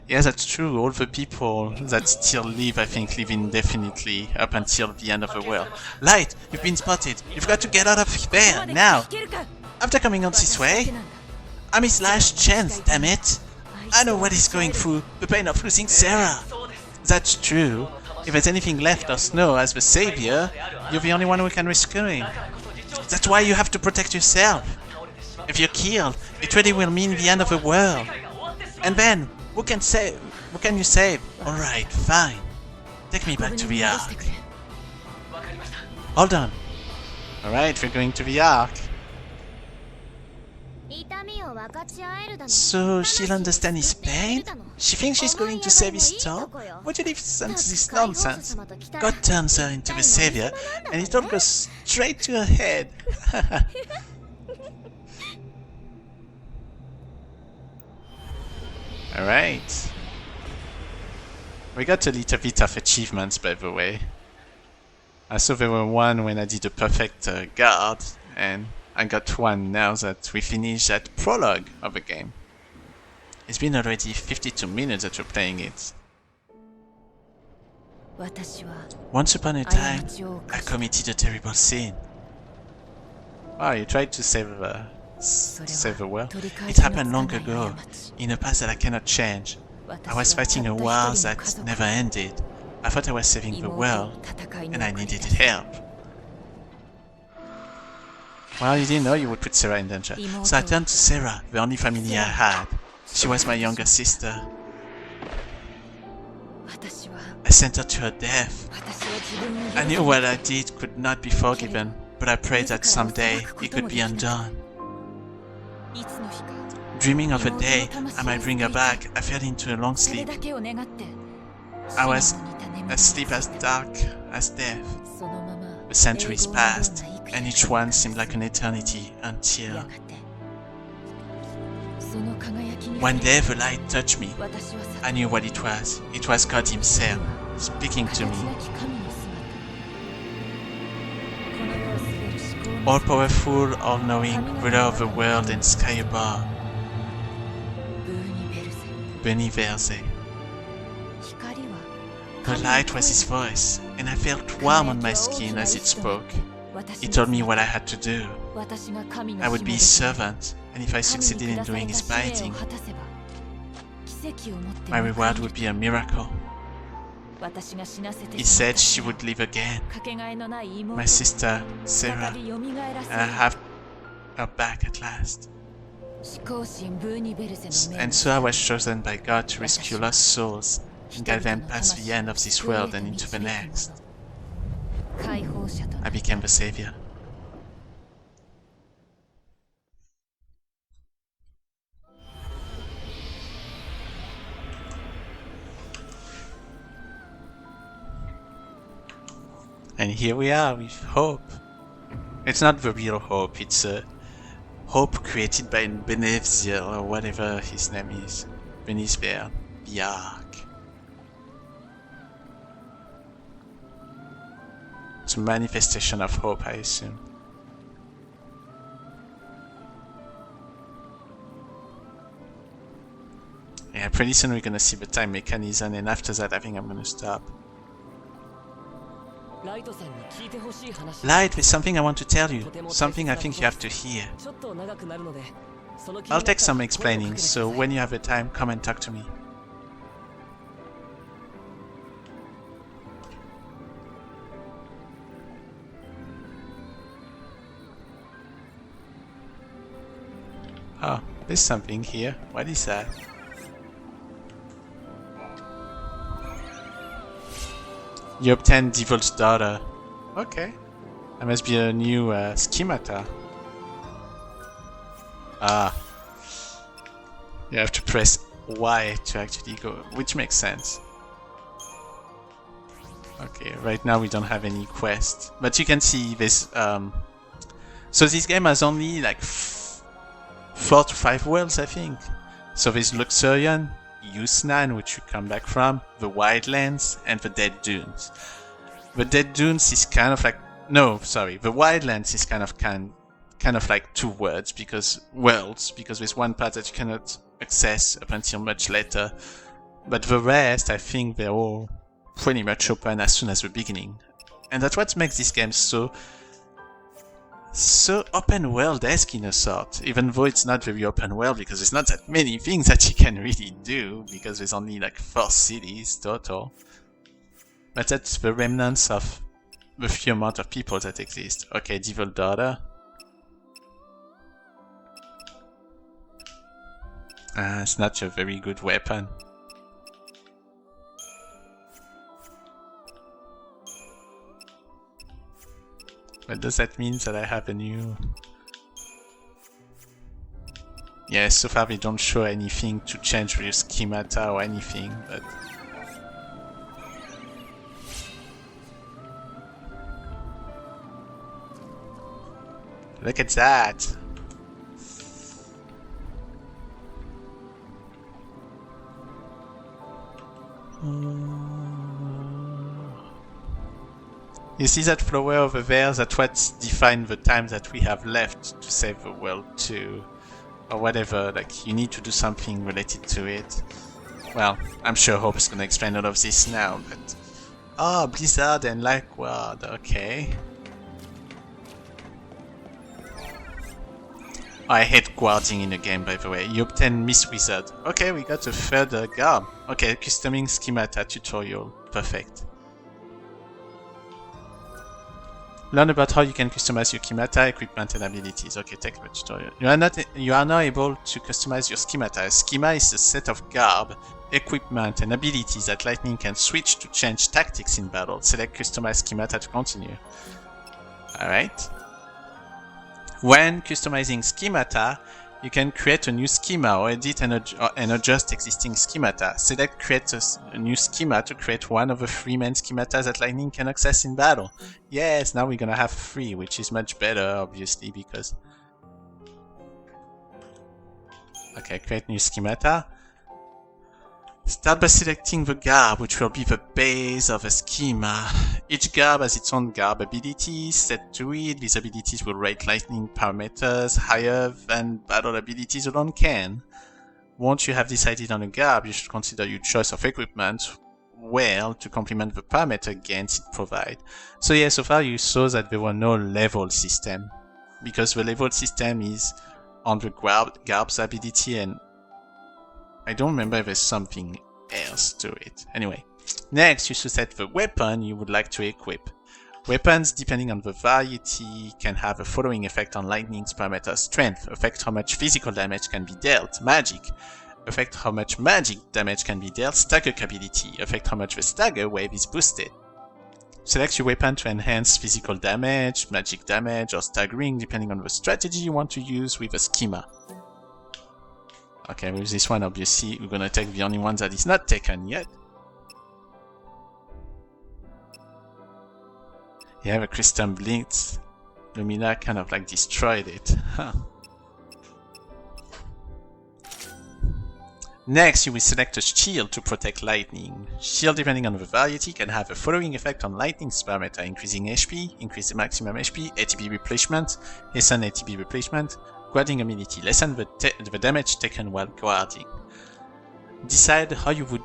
Yeah, that's true. All the people that still live, I think, live indefinitely up until the end of the world. Light, you've been spotted. You've got to get out of there, now. After coming on this way, I'm his last chance, damn it. I know what he's going through, the pain of losing Sarah. That's true. If there's anything left of Snow as the savior, you're the only one who can rescue him. That's why you have to protect yourself. If you're killed, it really will mean the end of the world. And then, who can you save? Alright, fine. Take me back to the Ark. Hold on. Alright, we're going to the Ark. So she'll understand his pain? She thinks she's going to save his toe? What do you listen to this nonsense? God turns her into the savior, and it all goes straight to her head. Alright. We got a little bit of achievements, by the way. I saw there were one when I did a perfect guard, and I got one now that we finished that prologue of the game. It's been already 52 minutes that we're playing it. Once upon a time, I committed a terrible sin. Oh, you tried to save the world? It happened long ago, in a past that I cannot change. I was fighting a war that never ended. I thought I was saving the world, and I needed help. Well, you didn't know you would put Sarah in danger. So I turned to Sarah, the only family I had. She was my younger sister. I sent her to her death. I knew what I did could not be forgiven, but I prayed that someday it could be undone. Dreaming of a day I might bring her back, I fell into a long sleep. I was asleep as dark as death. The centuries passed, and each one seemed like an eternity until... One day the light touched me. I knew what it was. It was God himself, speaking to me. All-powerful, all-knowing, ruler of the world and sky above. Beni Verse. The light was his voice, and I felt warm on my skin as it spoke. He told me what I had to do. I would be his servant, and if I succeeded in doing his bidding, my reward would be a miracle. He said she would live again. My sister, Sarah, and I have her back at last. And so I was chosen by God to rescue lost souls and guide them past the end of this world and into the next. I became the savior. And here we are with hope. It's not the real hope, it's a hope created by Benevzir or whatever his name is. Benizver, the Ark. It's a manifestation of hope, I assume. Yeah, pretty soon we're gonna see the time mechanism, and after that I think I'm gonna stop. Light, there's something I want to tell you. Something I think you have to hear. I'll take some explaining, so when you have the time, come and talk to me. Oh, there's something here. What is that? You obtained Devil's Daughter. Okay. That must be a new schemata. Ah. You have to press Y to actually go, which makes sense. Okay, right now we don't have any quest, but you can see this. So this game has only like 4 to 5 worlds, I think. So there's Luxurion, Yusnan, which we come back from, the Wildlands, and the Dead Dunes. The Dead Dunes is kind of like the Wildlands is kind of like 2 worlds because there's one part that you cannot access up until much later, but the rest, I think they're all pretty much open as soon as the beginning, and that's what makes this game so open world-esque in a sort, even though it's not very open world because there's not that many things that you can really do because there's only like 4 cities total. But that's the remnants of the few amount of people that exist. Okay, Devil Daughter. It's not a very good weapon. But does that mean that I have a new... Yeah, so far they don't show anything to change with schemata or anything, but... Look at that! You see that flower over there? That's what defines the time that we have left to save the world too. Or whatever, like you need to do something related to it. Well, I'm sure Hope's gonna explain all of this now, but... Oh, Blizzard and Likeward, okay. I hate guarding in a game, by the way. You obtain Miss Wizard. Okay, we got a third garb. Okay, customing schemata tutorial. Perfect. Learn about how you can customize your schemata, equipment, and abilities. Okay, take the tutorial. You are now able to customize your schemata. A schema is a set of garb, equipment, and abilities that Lightning can switch to change tactics in battle. Select customize schemata to continue. Alright. When customizing schemata, you can create a new schema or edit and adjust existing schemata. Select create a new schema to create one of the 3 main schemata that Lightning can access in battle. Yes, now we're gonna have 3, which is much better, obviously, because... Okay, create new schemata. Start by selecting the garb, which will be the base of a schema. Each garb has its own garb abilities set to it. These abilities will rate Lightning parameters higher than battle abilities alone can. Once you have decided on a garb, you should consider your choice of equipment well to complement the parameter gains it provides. So yeah, so far you saw that there were no level system, because the level system is on the garb's ability, and I don't remember if there's something else to it. Anyway, next you should set the weapon you would like to equip. Weapons, depending on the variety, can have the following effect on Lightning's parameter: strength, affect how much physical damage can be dealt; magic, affect how much magic damage can be dealt; stagger ability, affect how much the stagger wave is boosted. Select your weapon to enhance physical damage, magic damage, or staggering, depending on the strategy you want to use with a schema. Okay, with this one, obviously, we're gonna take the only one that is not taken yet. Yeah, the crystal blinked. Lumina kind of like destroyed it. Huh. Next, you will select a shield to protect Lightning. Shield, depending on the variety, can have the following effect on Lightning's parameter: increasing HP, increase the maximum HP, ATB replacement, lessen ATB replacement, guarding ability, lessen the damage taken while guarding. Decide how you would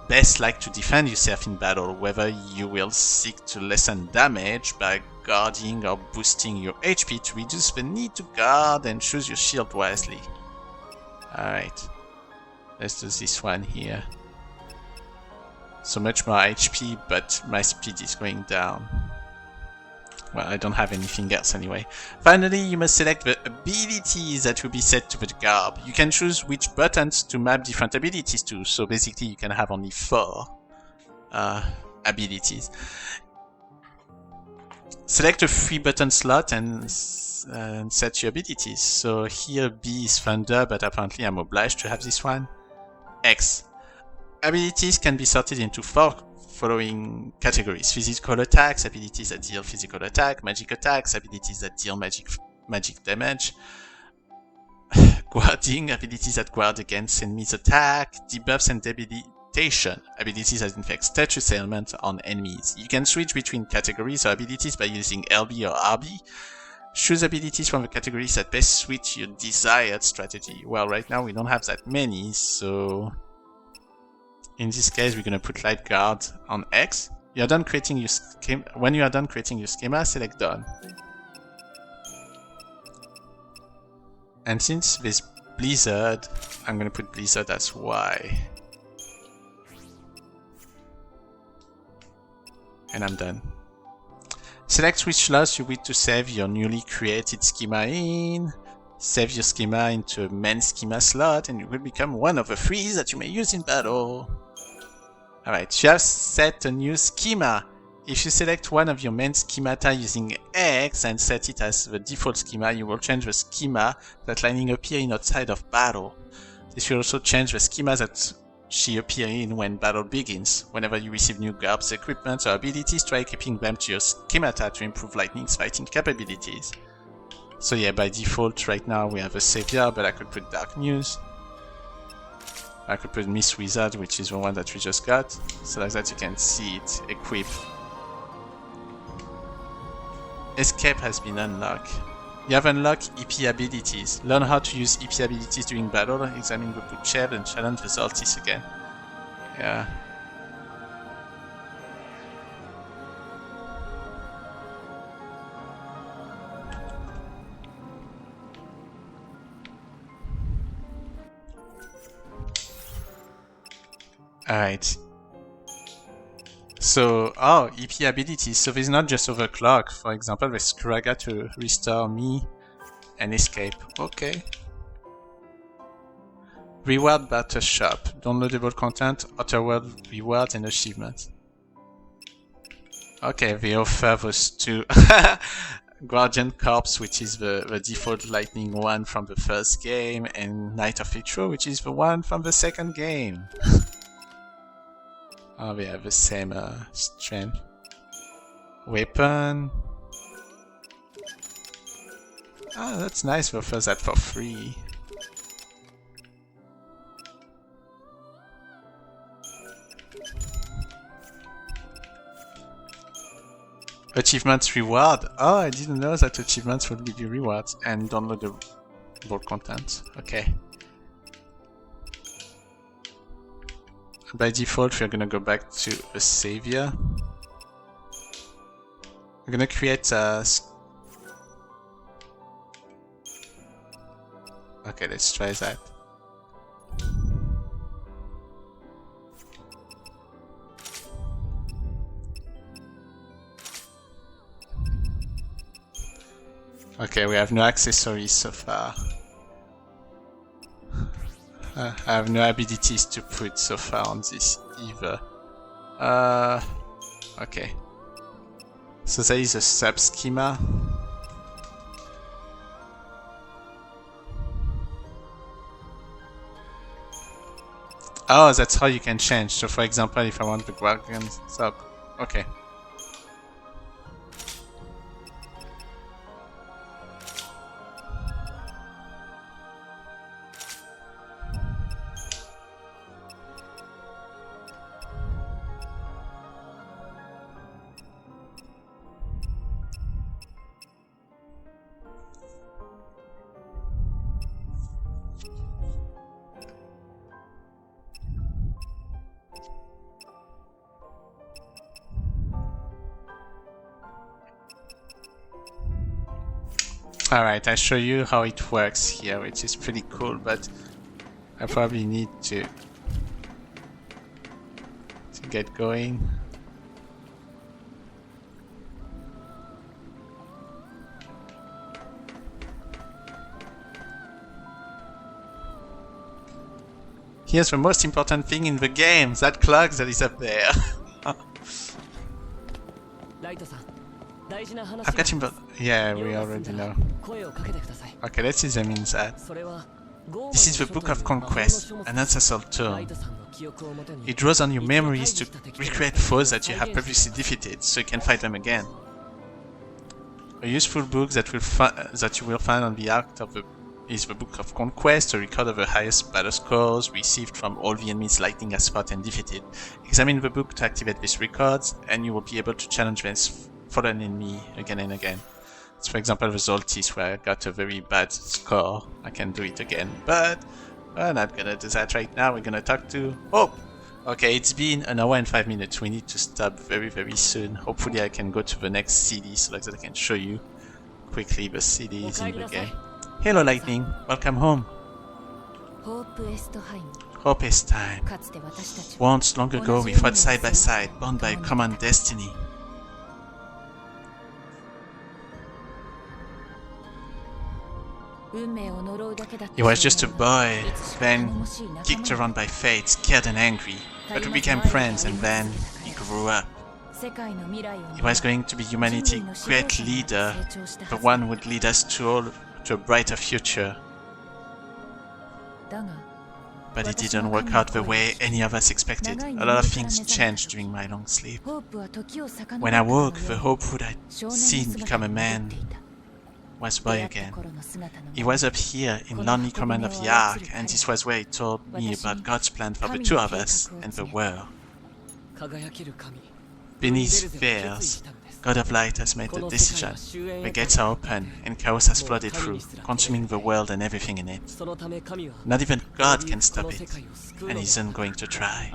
best like to defend yourself in battle, whether you will seek to lessen damage by guarding or boosting your HP to reduce the need to guard, and choose your shield wisely. Alright, let's do this one here. So much more HP, but my speed is going down. Well, I don't have anything else anyway. Finally, you must select the abilities that will be set to the garb. You can choose which buttons to map different abilities to, so basically you can have only 4 abilities. Select a 3-button slot and set your abilities. So here B is Thunder, but apparently I'm obliged to have this one. X. Abilities can be sorted into 4 following categories: physical attacks, abilities that deal physical attack; magic attacks, abilities that deal magic damage; guarding, abilities that guard against enemies' attack; debuffs and debilitation, abilities that inflict status ailment on enemies. You can switch between categories or abilities by using LB or RB. Choose abilities from the categories that best suit your desired strategy. Well, right now we don't have that many, so in this case we're gonna put Light Guard on X. You are done creating your schema. When you are done creating your schema, select Done. And since there's Blizzard, I'm gonna put Blizzard as Y. And I'm done. Select which slots you wish to save your newly created schema in. Save your schema into a main schema slot and it will become one of the 3 that you may use in battle. Alright, you have set a new schema. If you select one of your main schemata using X and set it as the default schema, you will change the schema that Lightning appear in outside of battle. This will also change the schema that she appear in when battle begins. Whenever you receive new garbs, equipment, or abilities, try equipping them to your schemata to improve Lightning's fighting capabilities. So yeah, by default right now we have a Savior, but I could put Dark Muse. I could put Miss Wizard, which is the one that we just got, so like that you can see it equip. Escape has been unlocked. You have unlocked EP abilities. Learn how to use EP abilities during battle, examine the book shelf, and challenge the Zoltis again. Yeah. Alright. So, EP abilities. So there's not just overclock. For example, there's Kuraga to restore me and escape. Okay. Reward Battle Shop. Downloadable content, Outerworld rewards and achievements. Okay, they offer those 2. Guardian Corpse, which is the default Lightning one from the first game, and Knight of Vitro, which is the one from the second game. Oh, we have the same strength. Weapon. Oh, that's nice. We offer that for free. Achievements reward. Oh, I didn't know that achievements would give you rewards and downloadable content. Okay. By default, we're gonna go back to the Savior. We're gonna create a... Okay, let's try that. Okay, we have no accessories so far. I have no abilities to put so far on this either. Okay. So there is a sub-schema. Oh, that's how you can change. So for example, if I want the Guardian sub. Okay. Alright, I show you how it works here, which is pretty cool, but I probably need to get going. Here's the most important thing in the game, that clock that is up there. I've got him, but yeah, we already know. Okay, let's examine that. This is the Book of Conquest, an ancestral tome. It draws on your memories to recreate foes that you have previously defeated, so you can fight them again. A useful book that you will find on the Ark is the Book of Conquest, a record of the highest battle scores received from all the enemies Lightning has fought and defeated. Examine the book to activate these records, and you will be able to challenge this fallen enemy again and again. It's for example the Zoltis, where I got a very bad score. I can do it again, but we're not gonna do that right now. We're gonna talk to Hope. Okay, it's been an hour and 5 minutes. We need to stop very soon. Hopefully I can go to the next CD so that I can show you quickly the CDs in the game. Hello Lightning, welcome home. Hope is time. Once long ago we fought side by side, bound by a common destiny. He was just a boy, then kicked around by fate, scared and angry. But we became friends and then he grew up. He was going to be humanity's great leader, the one who would lead us to a brighter future. But it didn't work out the way any of us expected. A lot of things changed during my long sleep. When I woke, the Hope who I'd seen become a man was a boy again. He was up here in lonely command of the Ark, and this was where he told me about God's plan for the two of us and the world. Beneath veils, God of Light has made a decision. The gates are open, and chaos has flooded through, consuming the world and everything in it. Not even God can stop it, and he isn't going to try.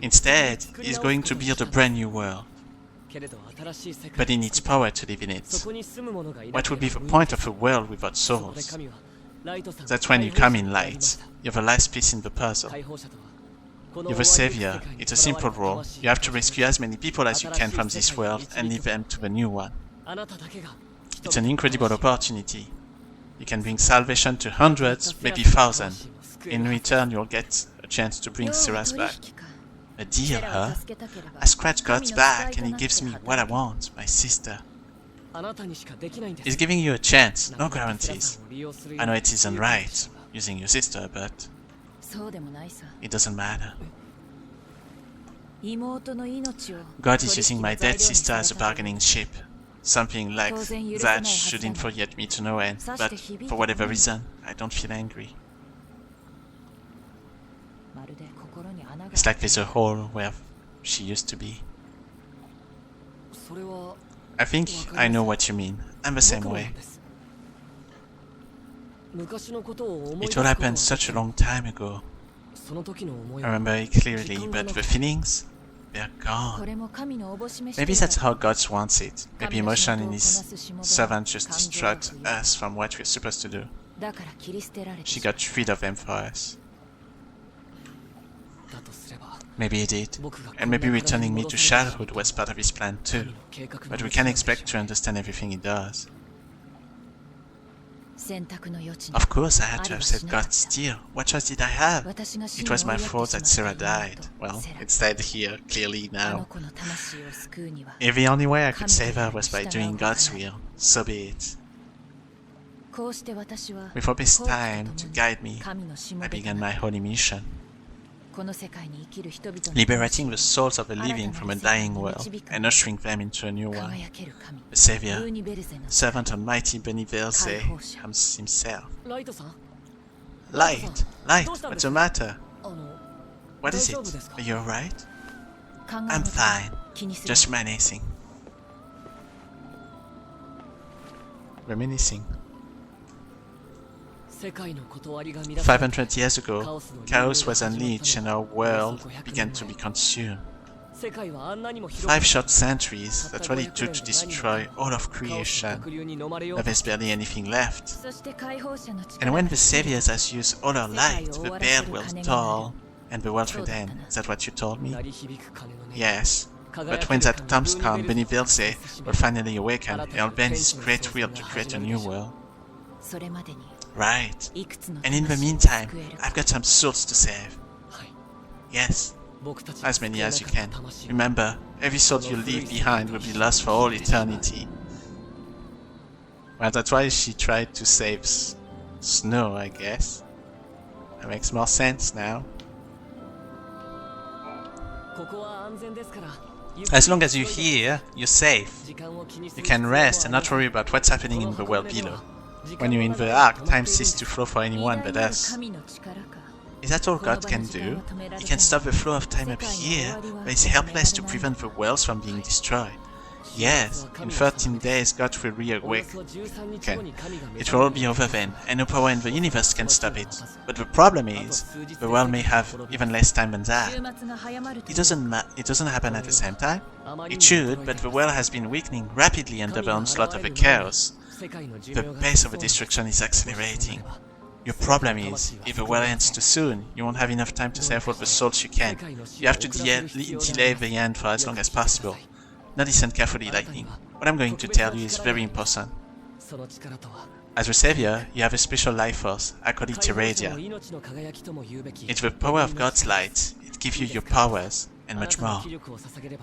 Instead, he is going to build a brand new world. But he needs power to live in it. What would be the point of a world without souls? That's when you come in, Light. You're the last piece in the puzzle. You're the savior. It's a simple role. You have to rescue as many people as you can from this world and lead them to the new one. It's an incredible opportunity. You can bring salvation to hundreds, maybe thousands. In return, you'll get a chance to bring Syrah's back. A deal, huh? I scratch God's back and he gives me what I want, my sister. He's giving you a chance, no guarantees. I know it isn't right, using your sister, but it doesn't matter. God is using my dead sister as a bargaining chip. Something like that shouldn't forget me to no end, but for whatever reason, I don't feel angry. It's like there's a hole where she used to be. I think I know what you mean. I'm the same way. It all happened such a long time ago. I remember it clearly, but the feelings? They're gone. Maybe that's how God wants it. Maybe emotion in his servant just distract us from what we're supposed to do. She got rid of them for us. Maybe he did, and maybe returning me to childhood was part of his plan too, but we can't expect to understand everything he does. Of course I had to have said God still. What choice did I have? It was my fault that Syrah died. Well, it's dead here, clearly now. If the only way I could save her was by doing God's will, so be it. With Hope is time to guide me, I began my holy mission. Liberating the souls of the living from a dying world and ushering them into a new one. The Savior, servant of mighty Benivelze himself. Light! Light! What's the matter? What is it? Are you alright? I'm fine. Just reminiscing. Reminiscing. 500 years ago, chaos was unleashed and our world began to be consumed. 5 short centuries, that's what it took to destroy all of creation. Now there's barely anything left. And when the Saviors has used all our light, the bell will toll and the world will end. Is that what you told me? Yes. But when that time's come, Benivelze will finally awaken and will bend his great will to create a new world. Right. And in the meantime, I've got some souls to save. Yes. As many as you can. Remember, every soul you leave behind will be lost for all eternity. Well, that's why she tried to save Snow, I guess. That makes more sense now. As long as you're here, you're safe. You can rest and not worry about what's happening in the world below. When you're in the Ark, time ceases to flow for anyone but us. Is that all God can do? He can stop the flow of time up here, but he's helpless to prevent the worlds from being destroyed. Yes, in 13 days God will reawaken. It will all be over then, and no power in the universe can stop it. But the problem is, the world may have even less time than that. It doesn't happen at the same time. It should, but the world has been weakening rapidly under the onslaught of the chaos. The pace of the destruction is accelerating. Your problem is, if the world ends too soon, you won't have enough time to save all the souls you can. You have to delay the end for as long as possible. Now listen carefully, Lightning. What I'm going to tell you is very important. As a savior, you have a special life force. I call it Iradia. It's the power of God's light. It gives you your powers, and much more.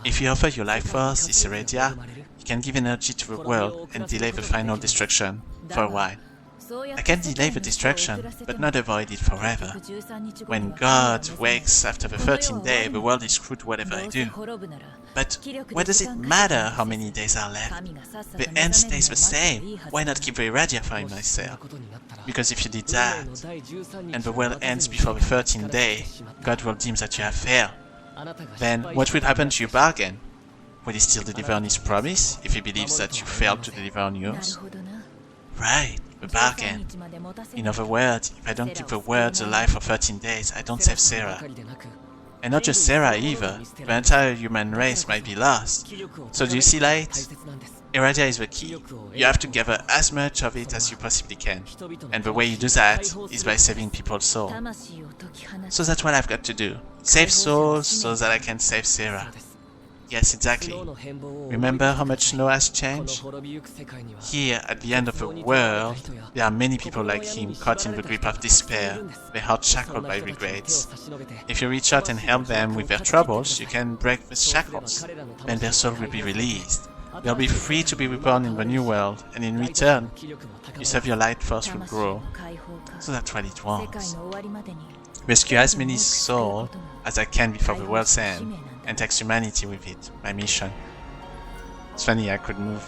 If you offer your life force, this Iradia, you can give energy to the world and delay the final destruction for a while. I can delay the destruction, but not avoid it forever. When God wakes after the 13th day, the world is screwed whatever I do. But why does it matter how many days are left? The end stays the same. Why not keep the Iradia for myself? Because if you did that, and the world ends before the 13th day, God will deem that you have failed. Then what will happen to your bargain? Will he still deliver on his promise, if he believes that you failed to deliver on yours? Right. The bargain. In other words, if I don't keep the words alive for 13 days, I don't save Sarah. And not just Sarah either, the entire human race might be lost. So do you see, Light? Iradia is the key. You have to gather as much of it as you possibly can. And the way you do that is by saving people's souls. So that's what I've got to do. Save souls so that I can save Sarah. Yes, exactly. Remember how much snow has changed? Here, at the end of the world, there are many people like him caught in the grip of despair, their hearts shackled by regrets. If you reach out and help them with their troubles, you can break the shackles, and their soul will be released. They'll be free to be reborn in the new world, and in return, you serve your light force will grow. So that's what it wants. Rescue as many souls as I can before the world's end, and takes humanity with it, my mission. It's funny, I could move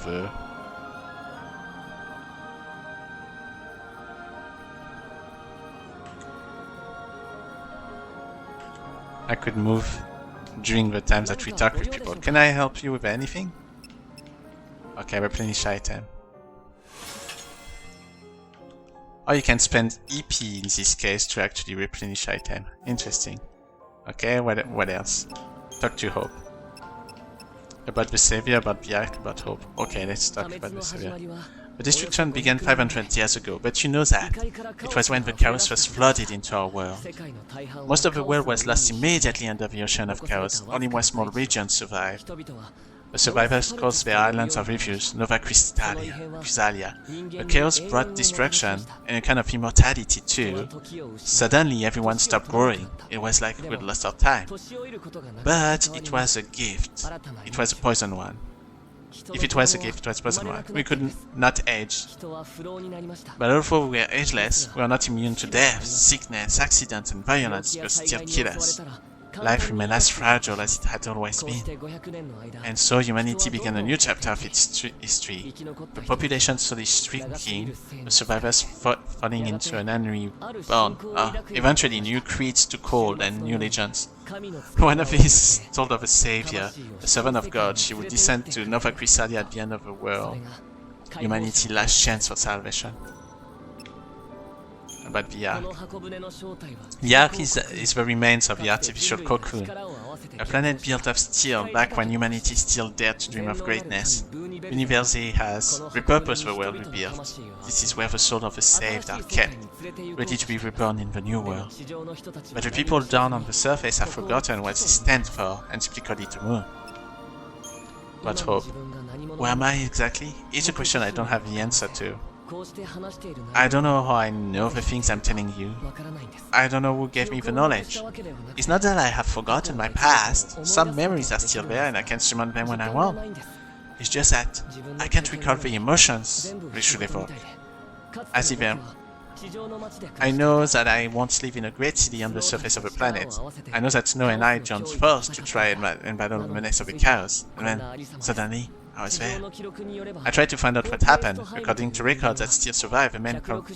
during the time that we talk with people. Can I help you with anything? Okay, replenish item. Or you can spend EP in this case to actually replenish item. Interesting. Okay, what else? Talk to Hope. About the Savior, about the Ark, about Hope. Okay, let's talk about the Savior. The destruction began 500 years ago, but you know that. It was when the chaos was flooded into our world. Most of the world was lost immediately under the ocean of chaos. Only one small region survived. The survivors called their islands of refuge Nova Crystalia. The chaos brought destruction and a kind of immortality too. Suddenly everyone stopped growing. It was like we'd lost our time. But it was a gift. It was a poison one. If it was a gift, it was a poison one. We could not age. But although we were ageless, we are not immune to death, sickness, accidents and violence will still kill us. Life remained as fragile as it had always been. And so humanity began a new chapter of its history. The population slowly shrinking, the survivors falling into an unreborn, eventually new creeds took hold and new legends. One of these told of a savior, a servant of God. She would descend to Nova Crystalia at the end of the world. Humanity's last chance for salvation. About the Ark. The Ark is the remains of the artificial cocoon, a planet built of steel back when humanity still dared to dream of greatness. Universe has repurposed the world we built. This is where the souls of the saved are kept, ready to be reborn in the new world. But the people down on the surface have forgotten what this stands for and simply call it a moon. But Hope. Where am I exactly? It's a question I don't have the answer to. I don't know how I know the things I'm telling you. I don't know who gave me the knowledge. It's not that I have forgotten my past. Some memories are still there and I can summon them when I want. It's just that I can't recall the emotions they should evoke. As if I know that I once lived in a great city on the surface of a planet. I know that Snow and I joined force to try and battle the menace of the chaos. And then, suddenly, I was there. I tried to find out what happened. According to records that still survive, a man called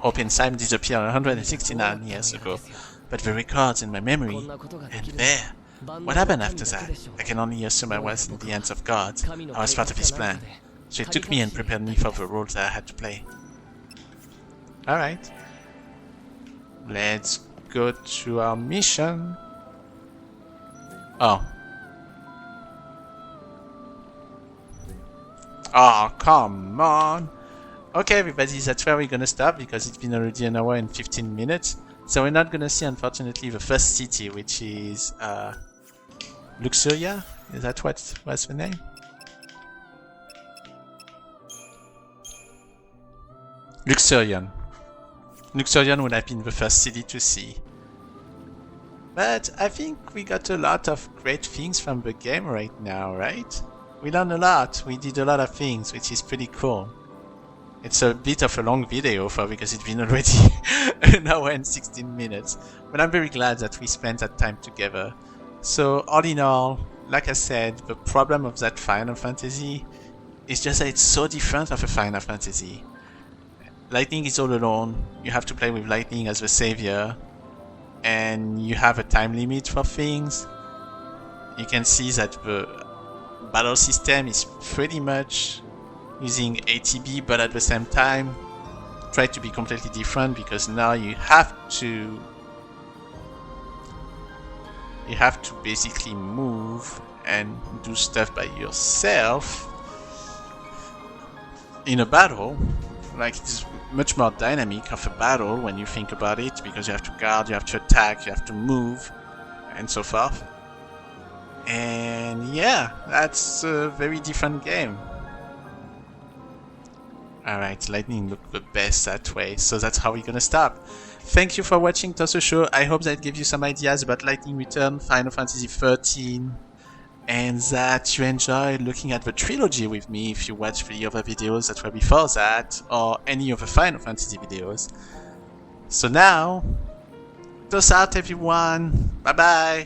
Open Sime disappeared 169 years ago. But the records in my memory, and there. What happened after that? I can only assume I was in the hands of God. I was part of his plan. So it took me and prepared me for the role that I had to play. Alright. Let's go to our mission. Oh. Oh, come on. Okay, everybody, that's where we're gonna stop because it's been already an hour and 15 minutes. So we're not gonna see, unfortunately, the first city, which is Luxuria? Is that what's the name? Luxurion. Luxurion would have been the first city to see. But I think we got a lot of great things from the game right now, right? We learned a lot, we did a lot of things, which is pretty cool. It's a bit of a long video because it's been already an hour and 16 minutes. But I'm very glad that we spent that time together. So all in all, like I said, the problem of that Final Fantasy is just that it's so different of a Final Fantasy. Lightning is all alone, you have to play with Lightning as the savior, and you have a time limit for things. You can see that the battle system is pretty much using ATB, but at the same time try to be completely different because now you have to basically move and do stuff by yourself in a battle. Like, it's much more dynamic of a battle when you think about it, because you have to guard, you have to attack, you have to move, and so forth. And yeah, that's a very different game. Alright, Lightning looked the best that way, so that's how we're gonna stop. Thank you for watching Tosso Show. I hope that gave you some ideas about Lightning Return, Final Fantasy XIII, and that you enjoyed looking at the trilogy with me if you watched the other videos that were before that, or any of the Final Fantasy videos. So now, toss out everyone, bye bye!